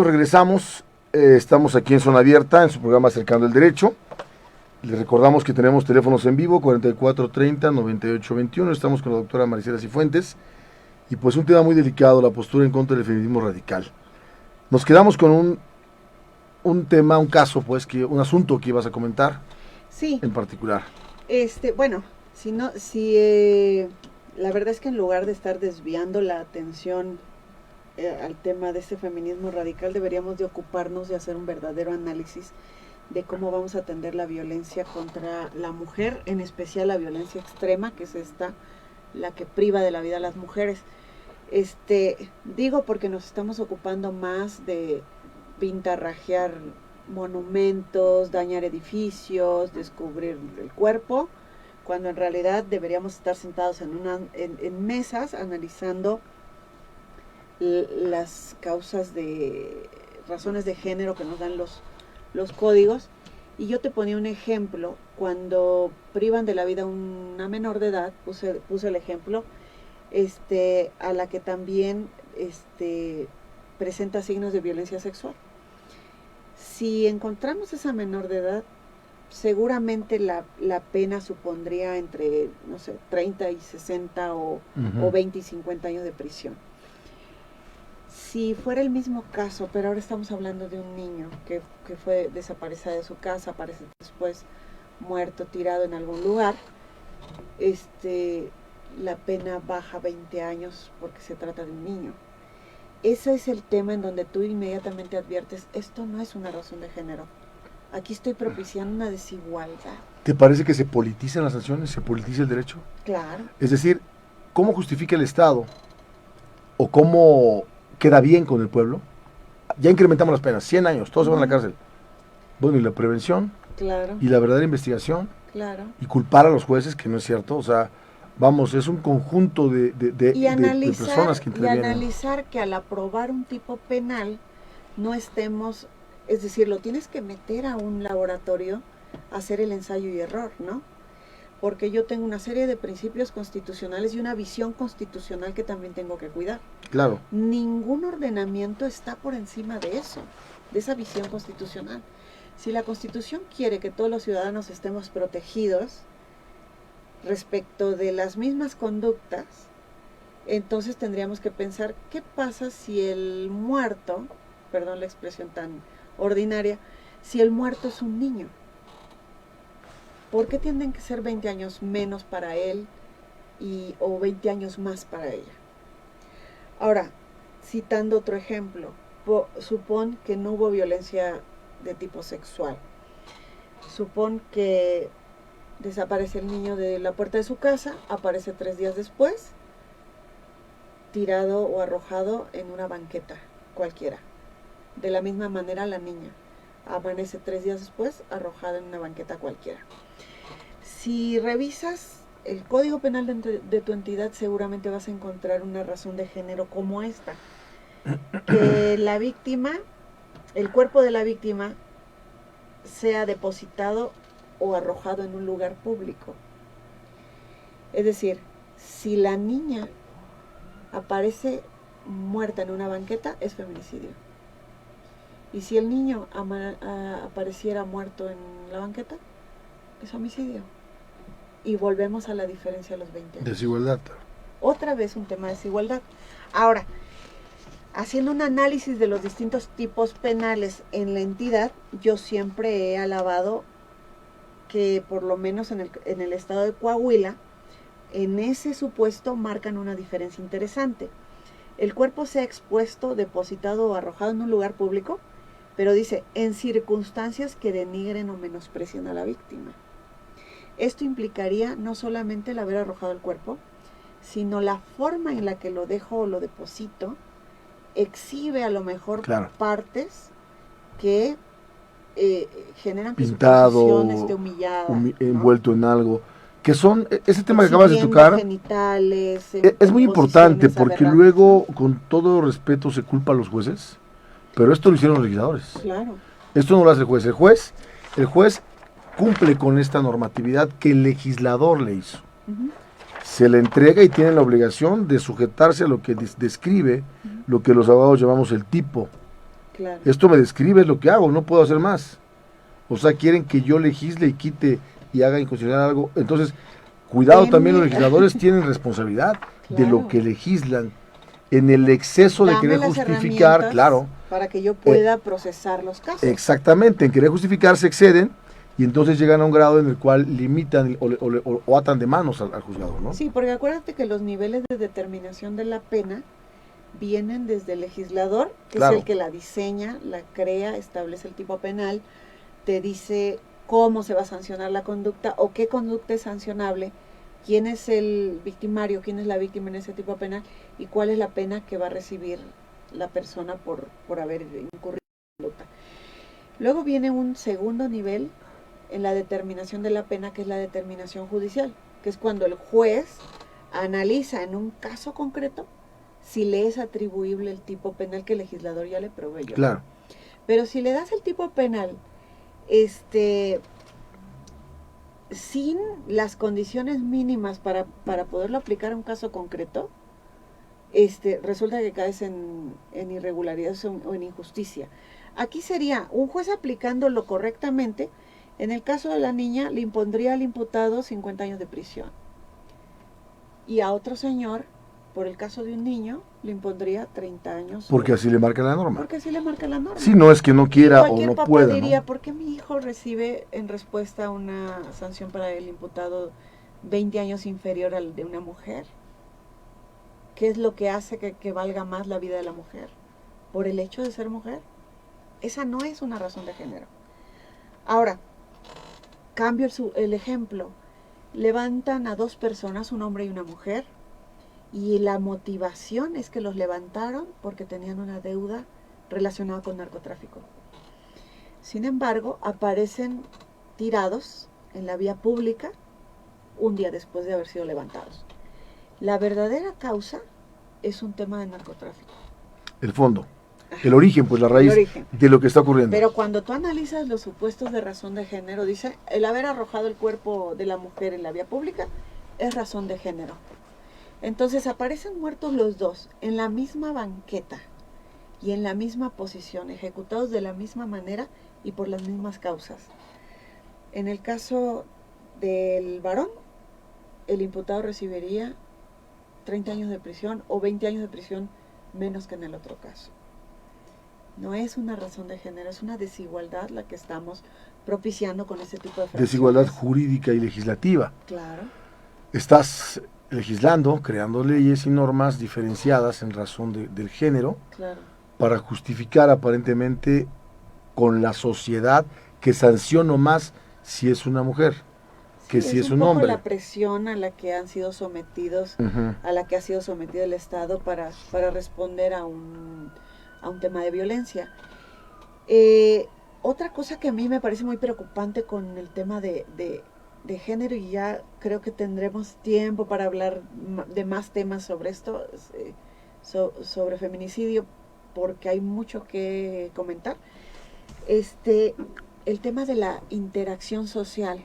Speaker 1: Regresamos, estamos aquí en Zona Abierta, en su programa Acercando el Derecho. Les recordamos que tenemos teléfonos en vivo, 4430-9821, estamos con la doctora Marisela Cifuentes, y pues un tema muy delicado, la postura en contra del feminismo radical. Nos quedamos con un tema, un caso, pues, un asunto que ibas a comentar,
Speaker 2: sí,
Speaker 1: en particular.
Speaker 2: Bueno, la verdad es que en lugar de estar desviando la atención al tema de este feminismo radical, deberíamos de ocuparnos de hacer un verdadero análisis de cómo vamos a atender la violencia contra la mujer, en especial la violencia extrema, que es la que priva de la vida a las mujeres. Digo porque nos estamos ocupando más de pintarrajear monumentos, dañar edificios, descubrir el cuerpo, cuando en realidad deberíamos estar sentados en mesas analizando las causas de razones de género que nos dan los códigos. Y yo te ponía un ejemplo, cuando privan de la vida a una menor de edad, puse el ejemplo, a la que también presenta signos de violencia sexual. Si encontramos esa menor de edad, seguramente la pena supondría entre, no sé, 30 y 60 o 20 y 50 años de prisión. Si fuera el mismo caso, pero ahora estamos hablando de un niño que fue desaparecida de su casa, aparece después muerto, tirado en algún lugar, la pena baja 20 años porque se trata de un niño. Ese es el tema en donde tú inmediatamente adviertes, esto no es una razón de género. Aquí estoy propiciando una desigualdad.
Speaker 1: ¿Te parece que se politizan las sanciones, se politiza el derecho?
Speaker 2: Claro.
Speaker 1: Es decir, ¿cómo justifica el Estado o cómo queda bien con el pueblo? Ya incrementamos las penas, 100 años, todos se van a la cárcel. Bueno, y la prevención,
Speaker 2: claro,
Speaker 1: y la verdadera investigación,
Speaker 2: claro,
Speaker 1: y culpar a los jueces, que no es cierto, o sea, vamos, es un conjunto de personas que intervienen.
Speaker 2: Y analizar que al aprobar un tipo penal no estemos, es decir, lo tienes que meter a un laboratorio a hacer el ensayo y error, ¿no? Porque yo tengo una serie de principios constitucionales y una visión constitucional que también tengo que cuidar.
Speaker 1: Claro.
Speaker 2: Ningún ordenamiento está por encima de eso, de esa visión constitucional. Si la Constitución quiere que todos los ciudadanos estemos protegidos respecto de las mismas conductas, entonces tendríamos que pensar qué pasa si el muerto, perdón la expresión tan ordinaria, si el muerto es un niño. ¿Por qué tienden que ser 20 años menos para él o 20 años más para ella? Ahora, citando otro ejemplo, supón que no hubo violencia de tipo sexual. Supón que desaparece el niño de la puerta de su casa, aparece 3 días después, tirado o arrojado en una banqueta cualquiera. De la misma manera la niña amanece 3 días después, arrojada en una banqueta cualquiera. Si revisas el Código Penal de tu entidad, seguramente vas a encontrar una razón de género como esta. Que la víctima, el cuerpo de la víctima, sea depositado o arrojado en un lugar público. Es decir, si la niña aparece muerta en una banqueta, es feminicidio. Y si el niño apareciera muerto en la banqueta, es homicidio. Y volvemos a la diferencia de los 20 años.
Speaker 1: Desigualdad.
Speaker 2: Otra vez un tema de desigualdad. Ahora, haciendo un análisis de los distintos tipos penales en la entidad, yo siempre he alabado que por lo menos en el estado de Coahuila, en ese supuesto marcan una diferencia interesante. El cuerpo sea expuesto, depositado o arrojado en un lugar público, pero dice, en circunstancias que denigren o menosprecien a la víctima. Esto implicaría no solamente el haber arrojado el cuerpo, sino la forma en la que lo dejo o lo deposito, exhibe a lo mejor partes que generan que
Speaker 1: pintado,
Speaker 2: su posición esté humillada, ¿no?
Speaker 1: Envuelto en algo, que son, ese tema que acabas de tocar,
Speaker 2: genitales,
Speaker 1: es muy importante, porque luego, con todo respeto, se culpa a los jueces, pero esto lo hicieron los legisladores.
Speaker 2: Claro.
Speaker 1: Esto no lo hace el juez. El juez cumple con esta normatividad que el legislador le hizo. Se le entrega y tiene la obligación de sujetarse a lo que describe, lo que los abogados llamamos el tipo.
Speaker 2: Claro.
Speaker 1: Esto me describe lo que hago, no puedo hacer más. O sea, quieren que yo legisle y quite y haga inconstitucional algo. Entonces, cuidado, también los legisladores tienen responsabilidad de lo que legislan. En el exceso de querer justificar,
Speaker 2: para que yo pueda procesar los casos.
Speaker 1: Exactamente, en querer justificar se exceden y entonces llegan a un grado en el cual limitan o atan de manos al juzgador, ¿no?
Speaker 2: Sí, porque acuérdate que los niveles de determinación de la pena vienen desde el legislador, que es el que la diseña, la crea, establece el tipo penal, te dice cómo se va a sancionar la conducta o qué conducta es sancionable, quién es el victimario, quién es la víctima en ese tipo penal y cuál es la pena que va a recibir la persona por haber incurrido en conducta. Luego viene un segundo nivel en la determinación de la pena, que es la determinación judicial, que es cuando el juez analiza en un caso concreto si le es atribuible el tipo penal que el legislador ya le proveyó.
Speaker 1: Claro.
Speaker 2: Pero si le das el tipo penal sin las condiciones mínimas para poderlo aplicar a un caso concreto, resulta que caes en irregularidades o en injusticia. Aquí sería un juez aplicándolo correctamente, En el caso de la niña, le impondría al imputado 50 años de prisión. Y a otro señor, por el caso de un niño, le impondría 30 años.
Speaker 1: Porque así le marca la norma.
Speaker 2: Porque así le marca la norma.
Speaker 1: Si no es que no quiera o no
Speaker 2: papá
Speaker 1: pueda,
Speaker 2: diría,
Speaker 1: ¿no?
Speaker 2: ¿por qué mi hijo recibe en respuesta una sanción para el imputado 20 años inferior al de una mujer? ¿Qué es lo que hace que valga más la vida de la mujer? ¿Por el hecho de ser mujer? Esa no es una razón de género. Ahora, cambio el ejemplo. Levantan a dos personas, un hombre y una mujer, y la motivación es que los levantaron porque tenían una deuda relacionada con narcotráfico. Sin embargo, aparecen tirados en la vía pública un día después de haber sido levantados. La verdadera causa es un tema de narcotráfico.
Speaker 1: El fondo, el origen, pues la raíz de lo que está ocurriendo.
Speaker 2: Pero cuando tú analizas los supuestos de razón de género, dice, el haber arrojado el cuerpo de la mujer en la vía pública es razón de género. Entonces aparecen muertos los dos en la misma banqueta y en la misma posición, ejecutados de la misma manera y por las mismas causas. En el caso del varón, el imputado recibiría 30 años de prisión o 20 años de prisión menos que en el otro caso. No es una razón de género, es una desigualdad la que estamos propiciando con este tipo de fracciones.
Speaker 1: Desigualdad jurídica y legislativa.
Speaker 2: Claro.
Speaker 1: Estás legislando, creando leyes y normas diferenciadas en razón del género,
Speaker 2: claro,
Speaker 1: para justificar aparentemente con la sociedad que sanciono más si es una mujer que si es un hombre.
Speaker 2: La presión a la que han sido sometidos, a la que ha sido sometido el Estado para responder a un tema de violencia. Otra cosa que a mí me parece muy preocupante con el tema de género, y ya creo que tendremos tiempo para hablar de más temas sobre esto, sobre feminicidio, porque hay mucho que comentar. El tema de la interacción social.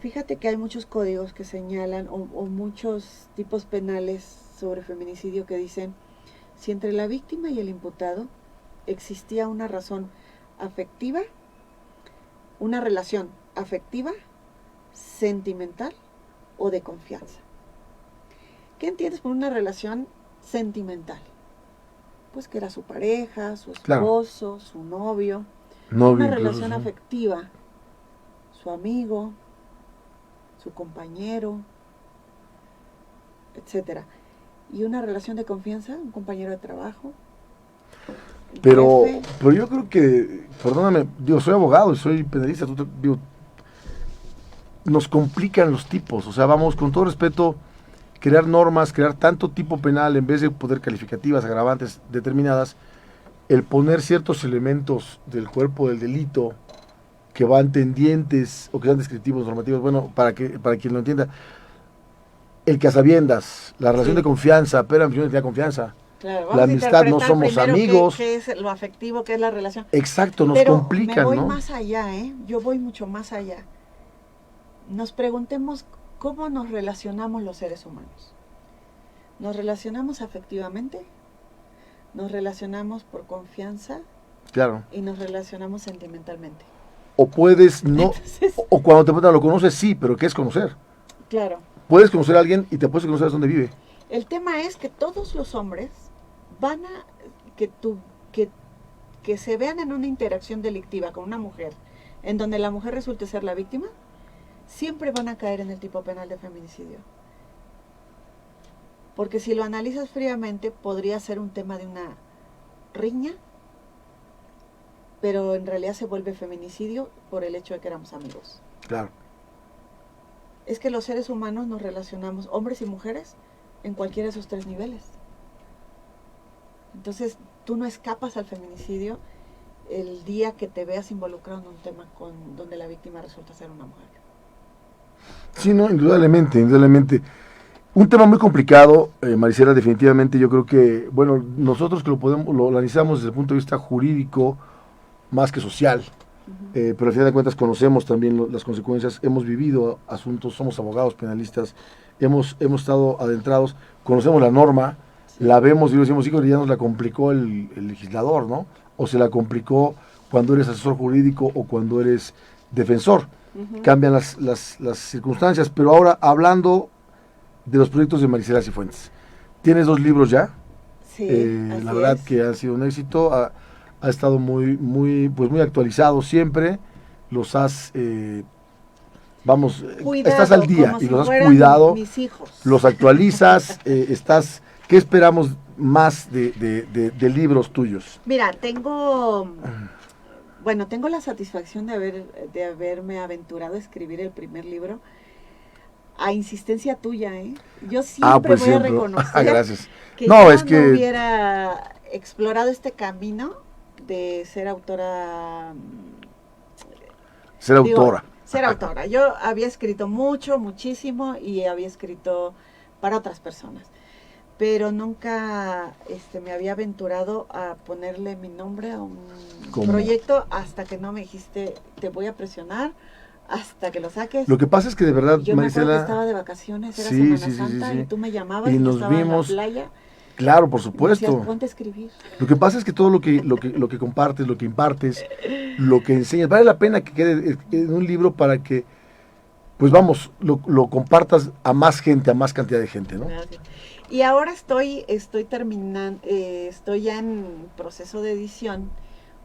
Speaker 2: Fíjate que hay muchos códigos que señalan, o muchos tipos penales sobre feminicidio que dicen, si entre la víctima y el imputado existía una razón afectiva, una relación afectiva, sentimental o de confianza. ¿Qué entiendes por una relación sentimental? Pues que era su pareja, su esposo, claro, su novio. Una relación afectiva, su amigo, su compañero, etcétera. Y una relación de confianza, un compañero de trabajo.
Speaker 1: Pero yo creo que, perdóname, soy abogado y soy penalista, nos complican los tipos, o sea, vamos, con todo respeto, crear normas, crear tanto tipo penal en vez de poder calificativas, agravantes determinadas, el poner ciertos elementos del cuerpo del delito que van tendientes o que sean descriptivos, normativos, bueno, para quien lo entienda, el que a sabiendas, la relación de confianza, pero en función de la confianza,
Speaker 2: claro,
Speaker 1: la amistad, no somos amigos.
Speaker 2: ¿Qué es lo afectivo, qué es la relación?
Speaker 1: Exacto, nos complican, ¿no?
Speaker 2: Me voy más allá, yo voy mucho más allá. Nos preguntemos cómo nos relacionamos los seres humanos. ¿Nos relacionamos afectivamente? ¿Nos relacionamos por confianza?
Speaker 1: Claro.
Speaker 2: Y nos relacionamos sentimentalmente.
Speaker 1: O puedes no, entonces, o cuando te preguntan, lo conoces, sí, pero ¿qué es conocer?
Speaker 2: Claro.
Speaker 1: Puedes conocer a alguien y te puedes conocer dónde vive.
Speaker 2: El tema es que todos los hombres van a que se vean en una interacción delictiva con una mujer, en donde la mujer resulte ser la víctima, siempre van a caer en el tipo penal de feminicidio. Porque si lo analizas fríamente, podría ser un tema de una riña, pero en realidad se vuelve feminicidio por el hecho de que éramos amigos.
Speaker 1: Claro.
Speaker 2: Es que los seres humanos nos relacionamos, hombres y mujeres, en cualquiera de esos tres niveles. Entonces, tú no escapas al feminicidio el día que te veas involucrado en un tema donde la víctima resulta ser una mujer.
Speaker 1: Sí, no, indudablemente. Un tema muy complicado, Marisela, definitivamente. Yo creo que, bueno, nosotros que lo analizamos desde el punto de vista jurídico, más que social, pero al final de cuentas conocemos también las consecuencias, hemos vivido asuntos, somos abogados penalistas, hemos estado adentrados, conocemos la norma, sí, la vemos y decimos, sí, ya nos la complicó el legislador, ¿no? O se la complicó cuando eres asesor jurídico o cuando eres defensor.
Speaker 2: Ujú.
Speaker 1: Cambian las circunstancias, pero ahora hablando de los proyectos de Marisela Cifuentes. Tienes 2 libros ya,
Speaker 2: Sí, así
Speaker 1: la verdad
Speaker 2: es.
Speaker 1: que ha sido un éxito, ha estado pues muy actualizado siempre, los has,
Speaker 2: Cuidado,
Speaker 1: estás al día
Speaker 2: como
Speaker 1: y
Speaker 2: si
Speaker 1: los has
Speaker 2: fueran
Speaker 1: cuidado,
Speaker 2: mis hijos.
Speaker 1: los actualizas, ¿qué esperamos más de libros tuyos?
Speaker 2: Mira, tengo la satisfacción de haberme aventurado a escribir el primer libro a insistencia tuya, ¿eh? Yo siempre
Speaker 1: Pues
Speaker 2: voy a
Speaker 1: siempre,
Speaker 2: reconocer
Speaker 1: gracias.
Speaker 2: que
Speaker 1: No,
Speaker 2: yo
Speaker 1: es que
Speaker 2: no hubiera explorado este camino de ser autora,
Speaker 1: ser
Speaker 2: digo,
Speaker 1: autora.
Speaker 2: ser autora. Yo había escrito muchísimo y había escrito para otras personas, pero nunca me había aventurado a ponerle mi nombre a un
Speaker 1: ¿Cómo?
Speaker 2: proyecto hasta que no me dijiste, te voy a presionar hasta que lo saques.
Speaker 1: Lo que pasa es que de verdad,
Speaker 2: Yo me acuerdo que
Speaker 1: Marisela,
Speaker 2: estaba de vacaciones, era
Speaker 1: sí,
Speaker 2: Semana Santa, y tú me llamabas
Speaker 1: y
Speaker 2: y yo
Speaker 1: nos
Speaker 2: estaba
Speaker 1: vimos,
Speaker 2: en la playa.
Speaker 1: claro, por
Speaker 2: Y me decías,
Speaker 1: supuesto.
Speaker 2: ponte a escribir.
Speaker 1: Lo que pasa es que todo lo que compartes, lo que impartes, lo que enseñas, vale la pena que quede en un libro para que, pues vamos, lo compartas a más gente, a más cantidad de gente, ¿no?
Speaker 2: Gracias. Y ahora estoy terminando, estoy ya en proceso de edición,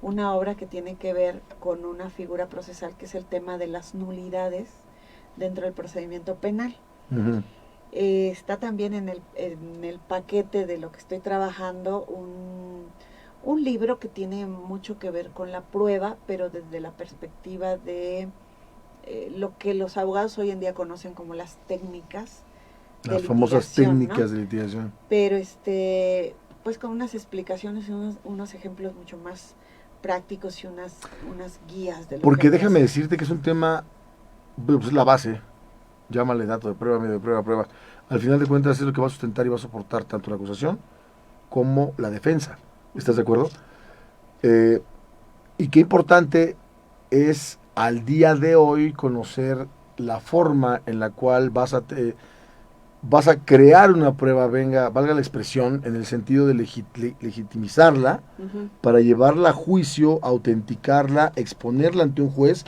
Speaker 2: una obra que tiene que ver con una figura procesal que es el tema de las nulidades dentro del procedimiento penal.
Speaker 1: Uh-huh.
Speaker 2: Está también en el paquete de lo que estoy trabajando un libro que tiene mucho que ver con la prueba, pero desde la perspectiva de lo que los abogados hoy en día conocen como las técnicas de
Speaker 1: Las famosas técnicas, ¿no?, de litigación.
Speaker 2: Pero pues con unas explicaciones y unos ejemplos mucho más prácticos y unas guías de lo
Speaker 1: Porque
Speaker 2: que
Speaker 1: déjame decirte que es un tema, pues la base, llámale dato de prueba, medio de prueba. Al final de cuentas es lo que va a sustentar y va a soportar tanto la acusación como la defensa. ¿Estás de acuerdo? Y qué importante es al día de hoy conocer la forma en la cual vas a crear una prueba, valga la expresión, en el sentido de legitimizarla, uh-huh, para llevarla a juicio, autenticarla, exponerla ante un juez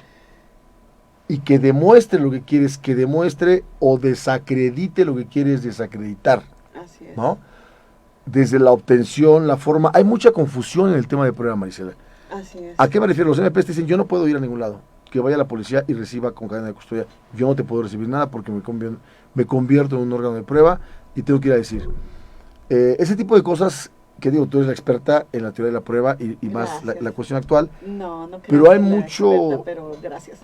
Speaker 1: y que demuestre lo que quieres que demuestre o desacredite lo que quieres desacreditar.
Speaker 2: Así es.
Speaker 1: ¿No? Desde la obtención, la forma. Hay mucha confusión en el tema de prueba, Marisela.
Speaker 2: Así es.
Speaker 1: ¿A qué me refiero? Los MPs te dicen, yo no puedo ir a ningún lado. Que vaya la policía y reciba con cadena de custodia. Yo no te puedo recibir nada porque me convierto en un órgano de prueba y tengo que ir a decir. Ese tipo de cosas que digo, tú eres la experta en la teoría de la prueba y más la cuestión actual.
Speaker 2: No
Speaker 1: pero hay mucho.
Speaker 2: Experta, pero gracias.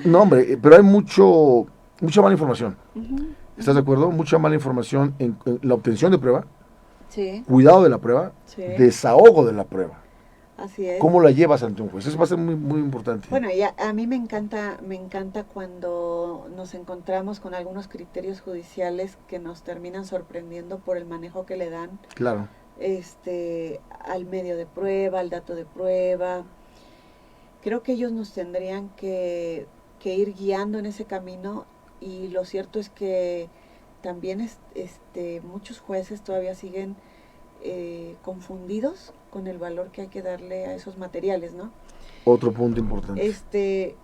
Speaker 1: No, hombre, pero hay mucha mala información. Uh-huh. ¿Estás de acuerdo? Mucha mala información en la obtención de prueba.
Speaker 2: Sí.
Speaker 1: Cuidado de la prueba. Sí. Desahogo de la prueba.
Speaker 2: Así es.
Speaker 1: ¿Cómo la llevas ante un juez? Eso va a ser muy, muy importante.
Speaker 2: Bueno, y a mí me encanta cuando nos encontramos con algunos criterios judiciales que nos terminan sorprendiendo por el manejo que le dan.
Speaker 1: Claro.
Speaker 2: Al medio de prueba, al dato de prueba. Creo que ellos nos tendrían que ir guiando en ese camino, y lo cierto es que también muchos jueces todavía siguen confundidos con el valor que hay que darle a esos materiales, ¿no?
Speaker 1: Otro punto importante.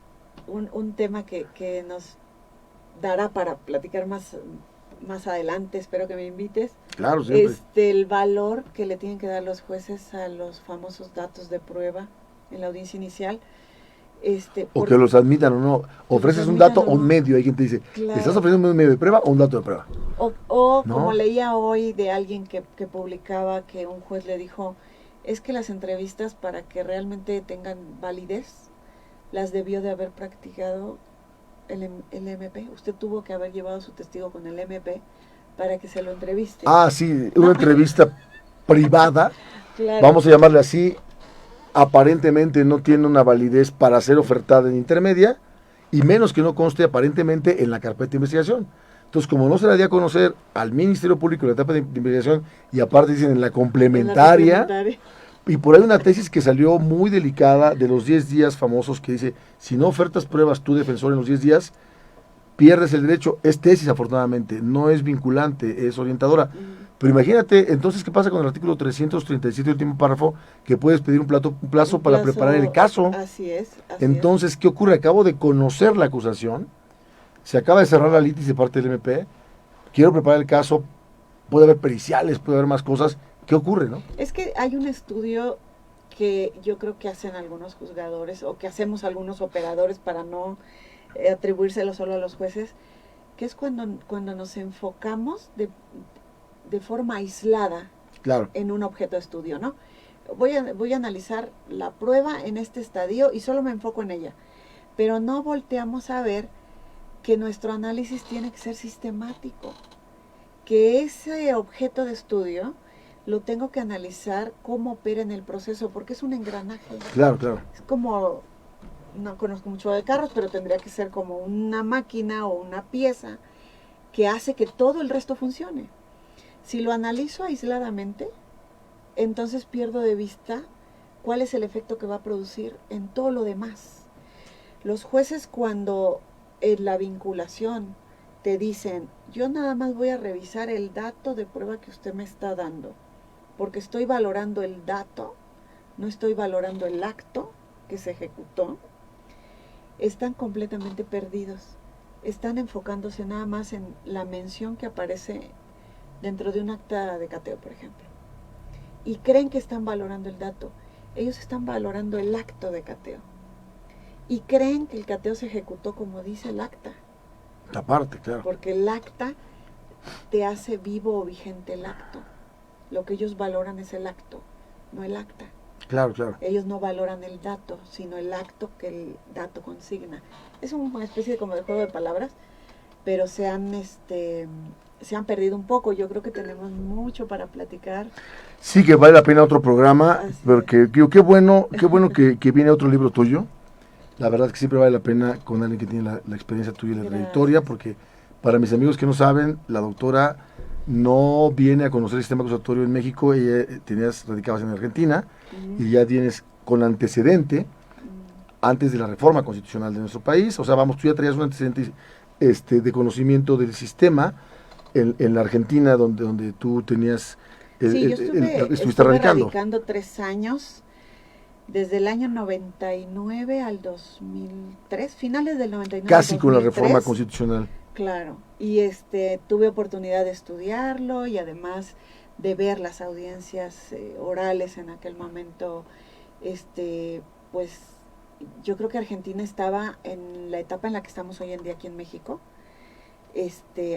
Speaker 2: Un tema que nos dará para platicar más adelante, espero que me invites.
Speaker 1: Claro, siempre.
Speaker 2: El valor que le tienen que dar los jueces a los famosos datos de prueba en la audiencia inicial.
Speaker 1: O que los admitan o no. Ofreces un dato o un medio. Hay quien te dice, claro, ¿estás ofreciendo un medio de prueba o un dato de prueba?
Speaker 2: O ¿no? Como leía hoy de alguien que publicaba que un juez le dijo, es que las entrevistas, para que realmente tengan validez, las debió de haber practicado el MP. Usted tuvo que haber llevado a su testigo con el MP para que se lo entreviste.
Speaker 1: Ah, sí, una entrevista privada,
Speaker 2: claro,
Speaker 1: vamos a llamarle así, aparentemente no tiene una validez para ser ofertada en intermedia, y menos que no conste aparentemente en la carpeta de investigación. Entonces, como no se la dio a conocer al Ministerio Público en la etapa de investigación, y aparte dicen en la complementaria, y por ahí una tesis que salió muy delicada de los 10 días famosos que dice, si no ofertas pruebas tú, defensor, en los 10 días, pierdes el derecho. Es tesis, afortunadamente, no es vinculante, es orientadora. Pero imagínate, entonces, ¿qué pasa con el artículo 337, último párrafo, que puedes pedir un plazo para preparar el caso?
Speaker 2: Así es.
Speaker 1: Entonces, ¿qué ocurre? Acabo de conocer la acusación, se acaba de cerrar la litis de parte del MP, quiero preparar el caso, puede haber periciales, puede haber más cosas. ¿Qué ocurre, no?
Speaker 2: Es que hay un estudio que yo creo que hacen algunos juzgadores o que hacemos algunos operadores para no atribuírselo solo a los jueces, que es cuando nos enfocamos de forma aislada
Speaker 1: Claro.
Speaker 2: en un objeto de estudio, ¿no? Voy a analizar la prueba en este estadio y solo me enfoco en ella, pero no volteamos a ver que nuestro análisis tiene que ser sistemático, que ese objeto de estudio lo tengo que analizar cómo opera en el proceso, porque es un engranaje.
Speaker 1: Claro, claro.
Speaker 2: Es como, no conozco mucho de carros, pero tendría que ser como una máquina o una pieza que hace que todo el resto funcione. Si lo analizo aisladamente, entonces pierdo de vista cuál es el efecto que va a producir en todo lo demás. Los jueces, cuando en la vinculación te dicen, yo nada más voy a revisar el dato de prueba que usted me está dando, porque estoy valorando el dato, no estoy valorando el acto que se ejecutó, están completamente perdidos. Están enfocándose nada más en la mención que aparece dentro de un acta de cateo, por ejemplo. Y creen que están valorando el dato. Ellos están valorando el acto de cateo. Y creen que el cateo se ejecutó como dice el acta.
Speaker 1: Aparte, claro.
Speaker 2: Porque el acta te hace vivo o vigente el acto. Lo que ellos valoran es el acto, no el acta.
Speaker 1: Claro, claro.
Speaker 2: Ellos no valoran el dato, sino el acto que el dato consigna. Es una especie de como de juego de palabras, pero se han perdido un poco. Yo creo que tenemos mucho para platicar.
Speaker 1: Sí, que vale la pena otro programa,
Speaker 2: Así
Speaker 1: porque digo, qué bueno que viene otro libro tuyo. La verdad es que siempre vale la pena con alguien que tiene la experiencia tuya y la trayectoria, porque para mis amigos que no saben, la doctora no viene a conocer el sistema acusatorio en México, ella tenías radicabas en Argentina, y ya tienes con antecedente, antes de la reforma constitucional de nuestro país, o sea, vamos, tú ya traías un antecedente de conocimiento del sistema en la Argentina, donde tú tenías,
Speaker 2: sí, yo
Speaker 1: estuviste
Speaker 2: radicando 3 años, desde el año 99 al 2003, finales del 99
Speaker 1: casi
Speaker 2: al 2003,
Speaker 1: con la reforma constitucional.
Speaker 2: Claro, y tuve oportunidad de estudiarlo y además de ver las audiencias orales en aquel momento. Pues yo creo que Argentina estaba en la etapa en la que estamos hoy en día aquí en México,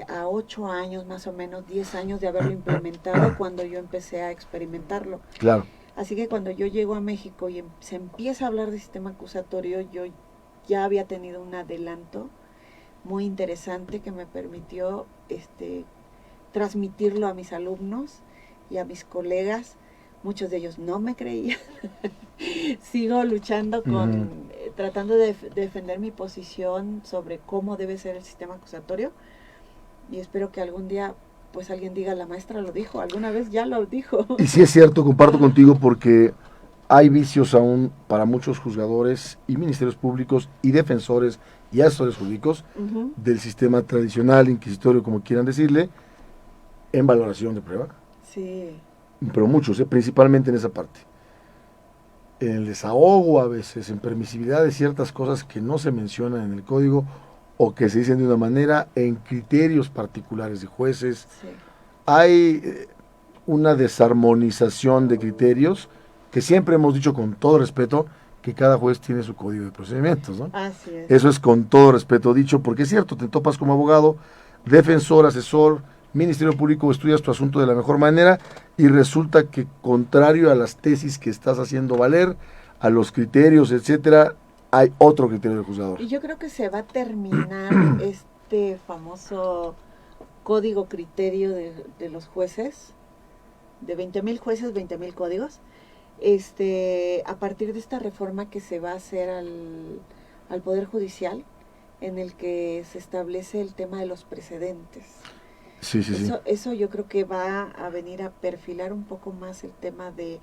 Speaker 2: a 8 años más o menos, 10 años de haberlo implementado cuando yo empecé a experimentarlo.
Speaker 1: Claro.
Speaker 2: Así que cuando yo llego a México y se empieza a hablar de sistema acusatorio, yo ya había tenido un adelanto muy interesante que me permitió transmitirlo a mis alumnos y a mis colegas. Muchos de ellos no me creían. Sigo luchando tratando de defender mi posición sobre cómo debe ser el sistema acusatorio, y espero que algún día pues alguien diga, la maestra lo dijo, alguna vez ya lo dijo.
Speaker 1: Y sí es cierto, comparto contigo, porque hay vicios aún para muchos juzgadores y ministerios públicos y defensores y asesores jurídicos del sistema tradicional, inquisitorio, como quieran decirle, en valoración de prueba.
Speaker 2: Sí.
Speaker 1: Pero muchos, principalmente en esa parte. En el desahogo a veces, en permisibilidad de ciertas cosas que no se mencionan en el código o que se dicen de una manera, en criterios particulares de jueces.
Speaker 2: Sí.
Speaker 1: Hay una desarmonización de criterios que siempre hemos dicho con todo respeto que cada juez tiene su código de procedimientos, ¿no?
Speaker 2: Así es.
Speaker 1: Eso es con todo respeto dicho, porque es cierto, te topas como abogado, defensor, asesor, Ministerio Público, estudias tu asunto de la mejor manera y resulta que contrario a las tesis que estás haciendo valer, a los criterios, etcétera, hay otro criterio del juzgador.
Speaker 2: Y yo creo que se va a terminar este famoso código criterio de los jueces, de 20,000 jueces, 20,000 códigos, a partir de esta reforma que se va a hacer al Poder Judicial, en el que se establece el tema de los precedentes.
Speaker 1: Sí.
Speaker 2: Eso yo creo que va a venir a perfilar un poco más el tema de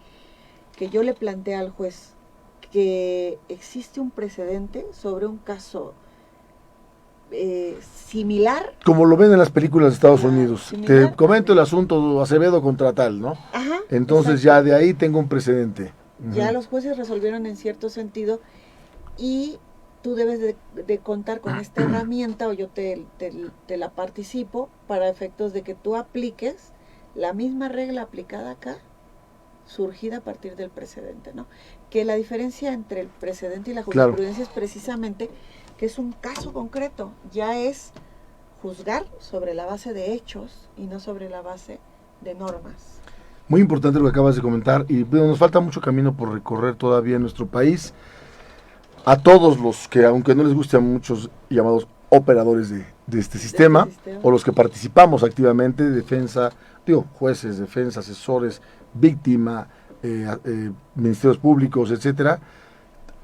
Speaker 2: que yo le planteé al juez que existe un precedente sobre un caso similar.
Speaker 1: Como lo ven en las películas de Estados Unidos.
Speaker 2: Similar.
Speaker 1: Te comento el asunto Acevedo contra tal, ¿no?
Speaker 2: Ajá,
Speaker 1: Entonces
Speaker 2: exacto.
Speaker 1: ya de ahí tengo un precedente.
Speaker 2: Ya los jueces resolvieron en cierto sentido y tú debes de contar con esta herramienta o yo te la participo para efectos de que tú apliques la misma regla aplicada acá, surgida a partir del precedente, ¿no? Que la diferencia entre el precedente y la jurisprudencia es precisamente que es un caso concreto, ya es juzgar sobre la base de hechos y no sobre la base de normas.
Speaker 1: Muy importante lo que acabas de comentar y bueno, nos falta mucho camino por recorrer todavía en nuestro país. A todos los que, aunque no les guste a muchos llamados operadores de este sistema, o los que participamos activamente de defensa, jueces, defensa, asesores, víctima, ministerios públicos, etcétera,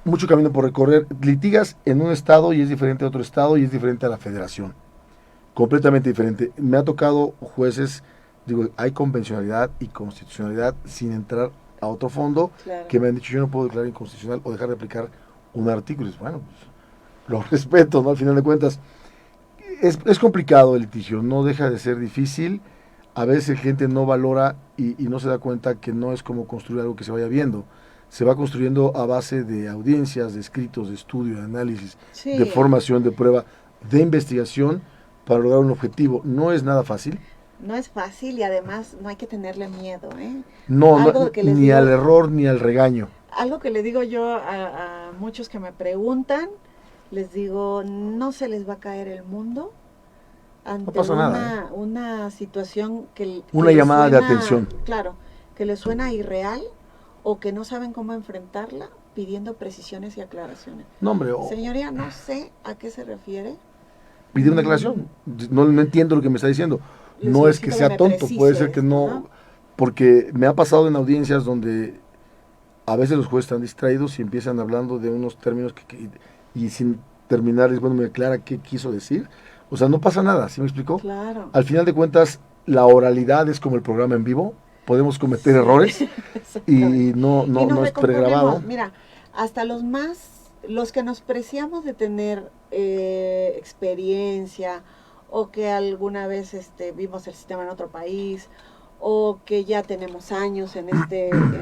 Speaker 1: mucho camino por recorrer. Litigas en un estado y es diferente a otro estado y es diferente a la federación. Completamente diferente. Me ha tocado jueces, hay convencionalidad y constitucionalidad sin entrar a otro fondo,
Speaker 2: claro,
Speaker 1: que me han dicho yo no puedo declarar inconstitucional o dejar de aplicar un artículo. Y bueno, pues lo respeto, ¿no? Al final de cuentas, es complicado el litigio, no deja de ser difícil. A veces la gente no valora y no se da cuenta que no es como construir algo que se vaya viendo. Se va construyendo a base de audiencias, de escritos, de estudio, de análisis,
Speaker 2: sí,
Speaker 1: de formación, de prueba, de investigación para lograr un objetivo. No es nada fácil.
Speaker 2: No es fácil y además no hay que tenerle miedo, ¿eh?
Speaker 1: No, ni al error ni al regaño.
Speaker 2: Algo que le digo yo a muchos que me preguntan, les digo, no se les va a caer el mundo ante
Speaker 1: no pasa nada,
Speaker 2: una situación que
Speaker 1: una llamada
Speaker 2: suena,
Speaker 1: de atención.
Speaker 2: Claro, que les suena irreal o que no saben cómo enfrentarla, pidiendo precisiones y aclaraciones.
Speaker 1: No, hombre.
Speaker 2: Señoría, no sé a qué se refiere.
Speaker 1: Pide una aclaración. No entiendo lo que me está diciendo. No es que sea tonto, puede ser que no, porque me ha pasado en audiencias donde a veces los jueces están distraídos y empiezan hablando de unos términos y sin terminar, bueno, me aclara qué quiso decir. O sea, no pasa nada, ¿sí me explicó?
Speaker 2: Claro.
Speaker 1: Al final de cuentas, la oralidad es como el programa en vivo, podemos cometer errores y no es pregrabado.
Speaker 2: Mira, hasta los que nos preciamos de tener experiencia o que alguna vez vimos el sistema en otro país o que ya tenemos años en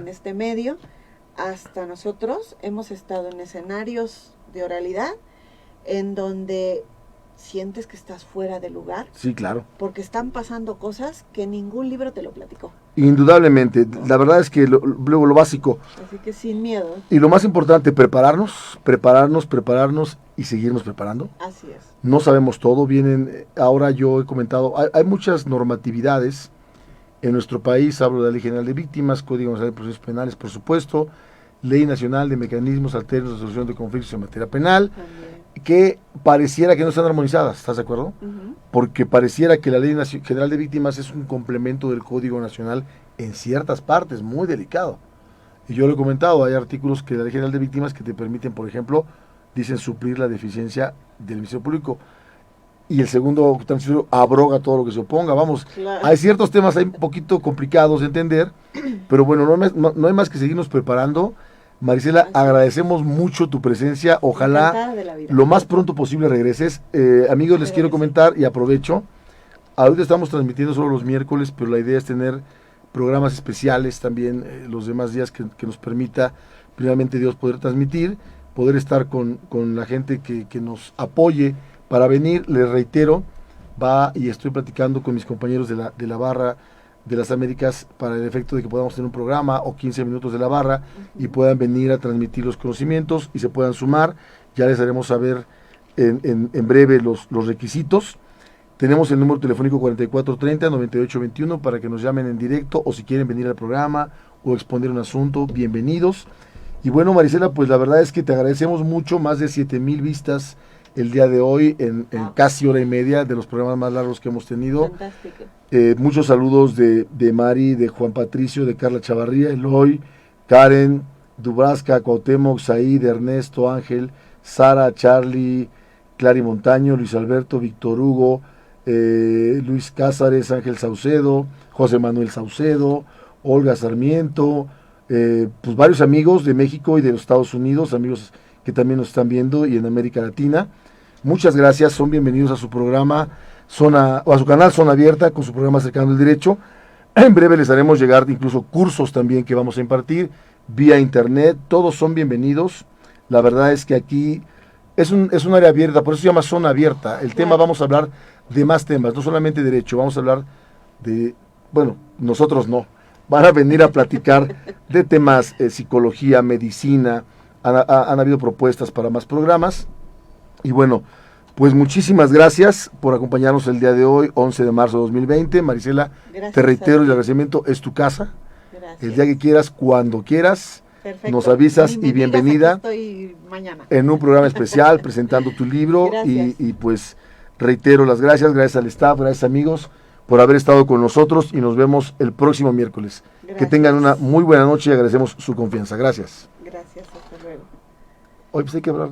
Speaker 2: este medio, hasta nosotros hemos estado en escenarios de oralidad en donde sientes que estás fuera de lugar.
Speaker 1: Sí, claro.
Speaker 2: Porque están pasando cosas que ningún libro te lo platicó.
Speaker 1: Indudablemente, la verdad es que luego lo básico.
Speaker 2: Así que sin miedo.
Speaker 1: Y lo más importante, prepararnos y seguirnos preparando.
Speaker 2: Así es.
Speaker 1: No sabemos todo, ahora yo he comentado, hay muchas normatividades en nuestro país, hablo de la Ley General de Víctimas, Código Nacional de Procesos Penales, por supuesto, Ley Nacional de Mecanismos Alternos de Resolución de Conflictos en Materia Penal, también, que pareciera que no están armonizadas, ¿estás de acuerdo? Uh-huh. Porque pareciera que la Ley General de Víctimas es un complemento del Código Nacional en ciertas partes, muy delicado. Y yo lo he comentado, hay artículos que la Ley General de Víctimas que te permiten, por ejemplo, dicen suplir la deficiencia del Ministerio Público. Y el segundo transitorio abroga todo lo que se oponga. Vamos, claro, hay ciertos temas ahí un poquito complicados de entender, pero bueno, no hay más que seguirnos preparando. Marisela, agradecemos mucho tu presencia, ojalá lo más pronto posible regreses. Amigos, les quiero comentar y aprovecho, ahorita estamos transmitiendo solo los miércoles, pero la idea es tener programas especiales también los demás días que nos permita, primeramente Dios, poder transmitir, poder estar con la gente que nos apoye para venir. Les reitero, y estoy platicando con mis compañeros de la barra de las Américas para el efecto de que podamos tener un programa o 15 minutos de la barra y puedan venir a transmitir los conocimientos y se puedan sumar. Ya les haremos saber en breve los requisitos. Tenemos el número telefónico 4430-9821 para que nos llamen en directo o si quieren venir al programa o exponer un asunto, bienvenidos. Y bueno, Marisela, pues la verdad es que te agradecemos mucho, más de 7,000 vistas el día de hoy en casi hora y media, de los programas más largos que hemos tenido.
Speaker 2: Fantástico.
Speaker 1: Muchos saludos de Mari, de Juan Patricio, de Carla Chavarría, Eloy, Karen, Dubrasca, Cuauhtémoc, Said, Ernesto, Ángel, Sara, Charlie, Clary Montaño, Luis Alberto, Víctor Hugo, Luis Cázares, Ángel Saucedo, José Manuel Saucedo, Olga Sarmiento, pues varios amigos de México y de los Estados Unidos, amigos que también nos están viendo y en América Latina. Muchas gracias, son bienvenidos a su programa o a su canal Zona Abierta con su programa Acercando el Derecho. En breve les haremos llegar incluso cursos también que vamos a impartir vía internet, todos son bienvenidos. La verdad es que aquí es un área abierta, por eso se llama Zona Abierta. El tema, vamos a hablar de más temas, no solamente derecho, vamos a hablar de, bueno, nosotros no, van a venir a platicar de temas psicología, medicina, han habido propuestas para más programas. Y bueno, pues muchísimas gracias por acompañarnos el día de hoy, 11 de marzo de 2020. Marisela, gracias, te reitero el agradecimiento, es tu casa. Gracias. El día que quieras, cuando quieras, perfecto, nos avisas y bienvenida.
Speaker 2: Estoy mañana
Speaker 1: en un programa especial presentando tu libro y pues reitero las gracias al staff, gracias amigos por haber estado con nosotros y nos vemos el próximo miércoles. Gracias. Que tengan una muy buena noche y agradecemos su confianza. Gracias.
Speaker 2: Gracias, hasta luego.
Speaker 1: Hoy pues hay que hablar.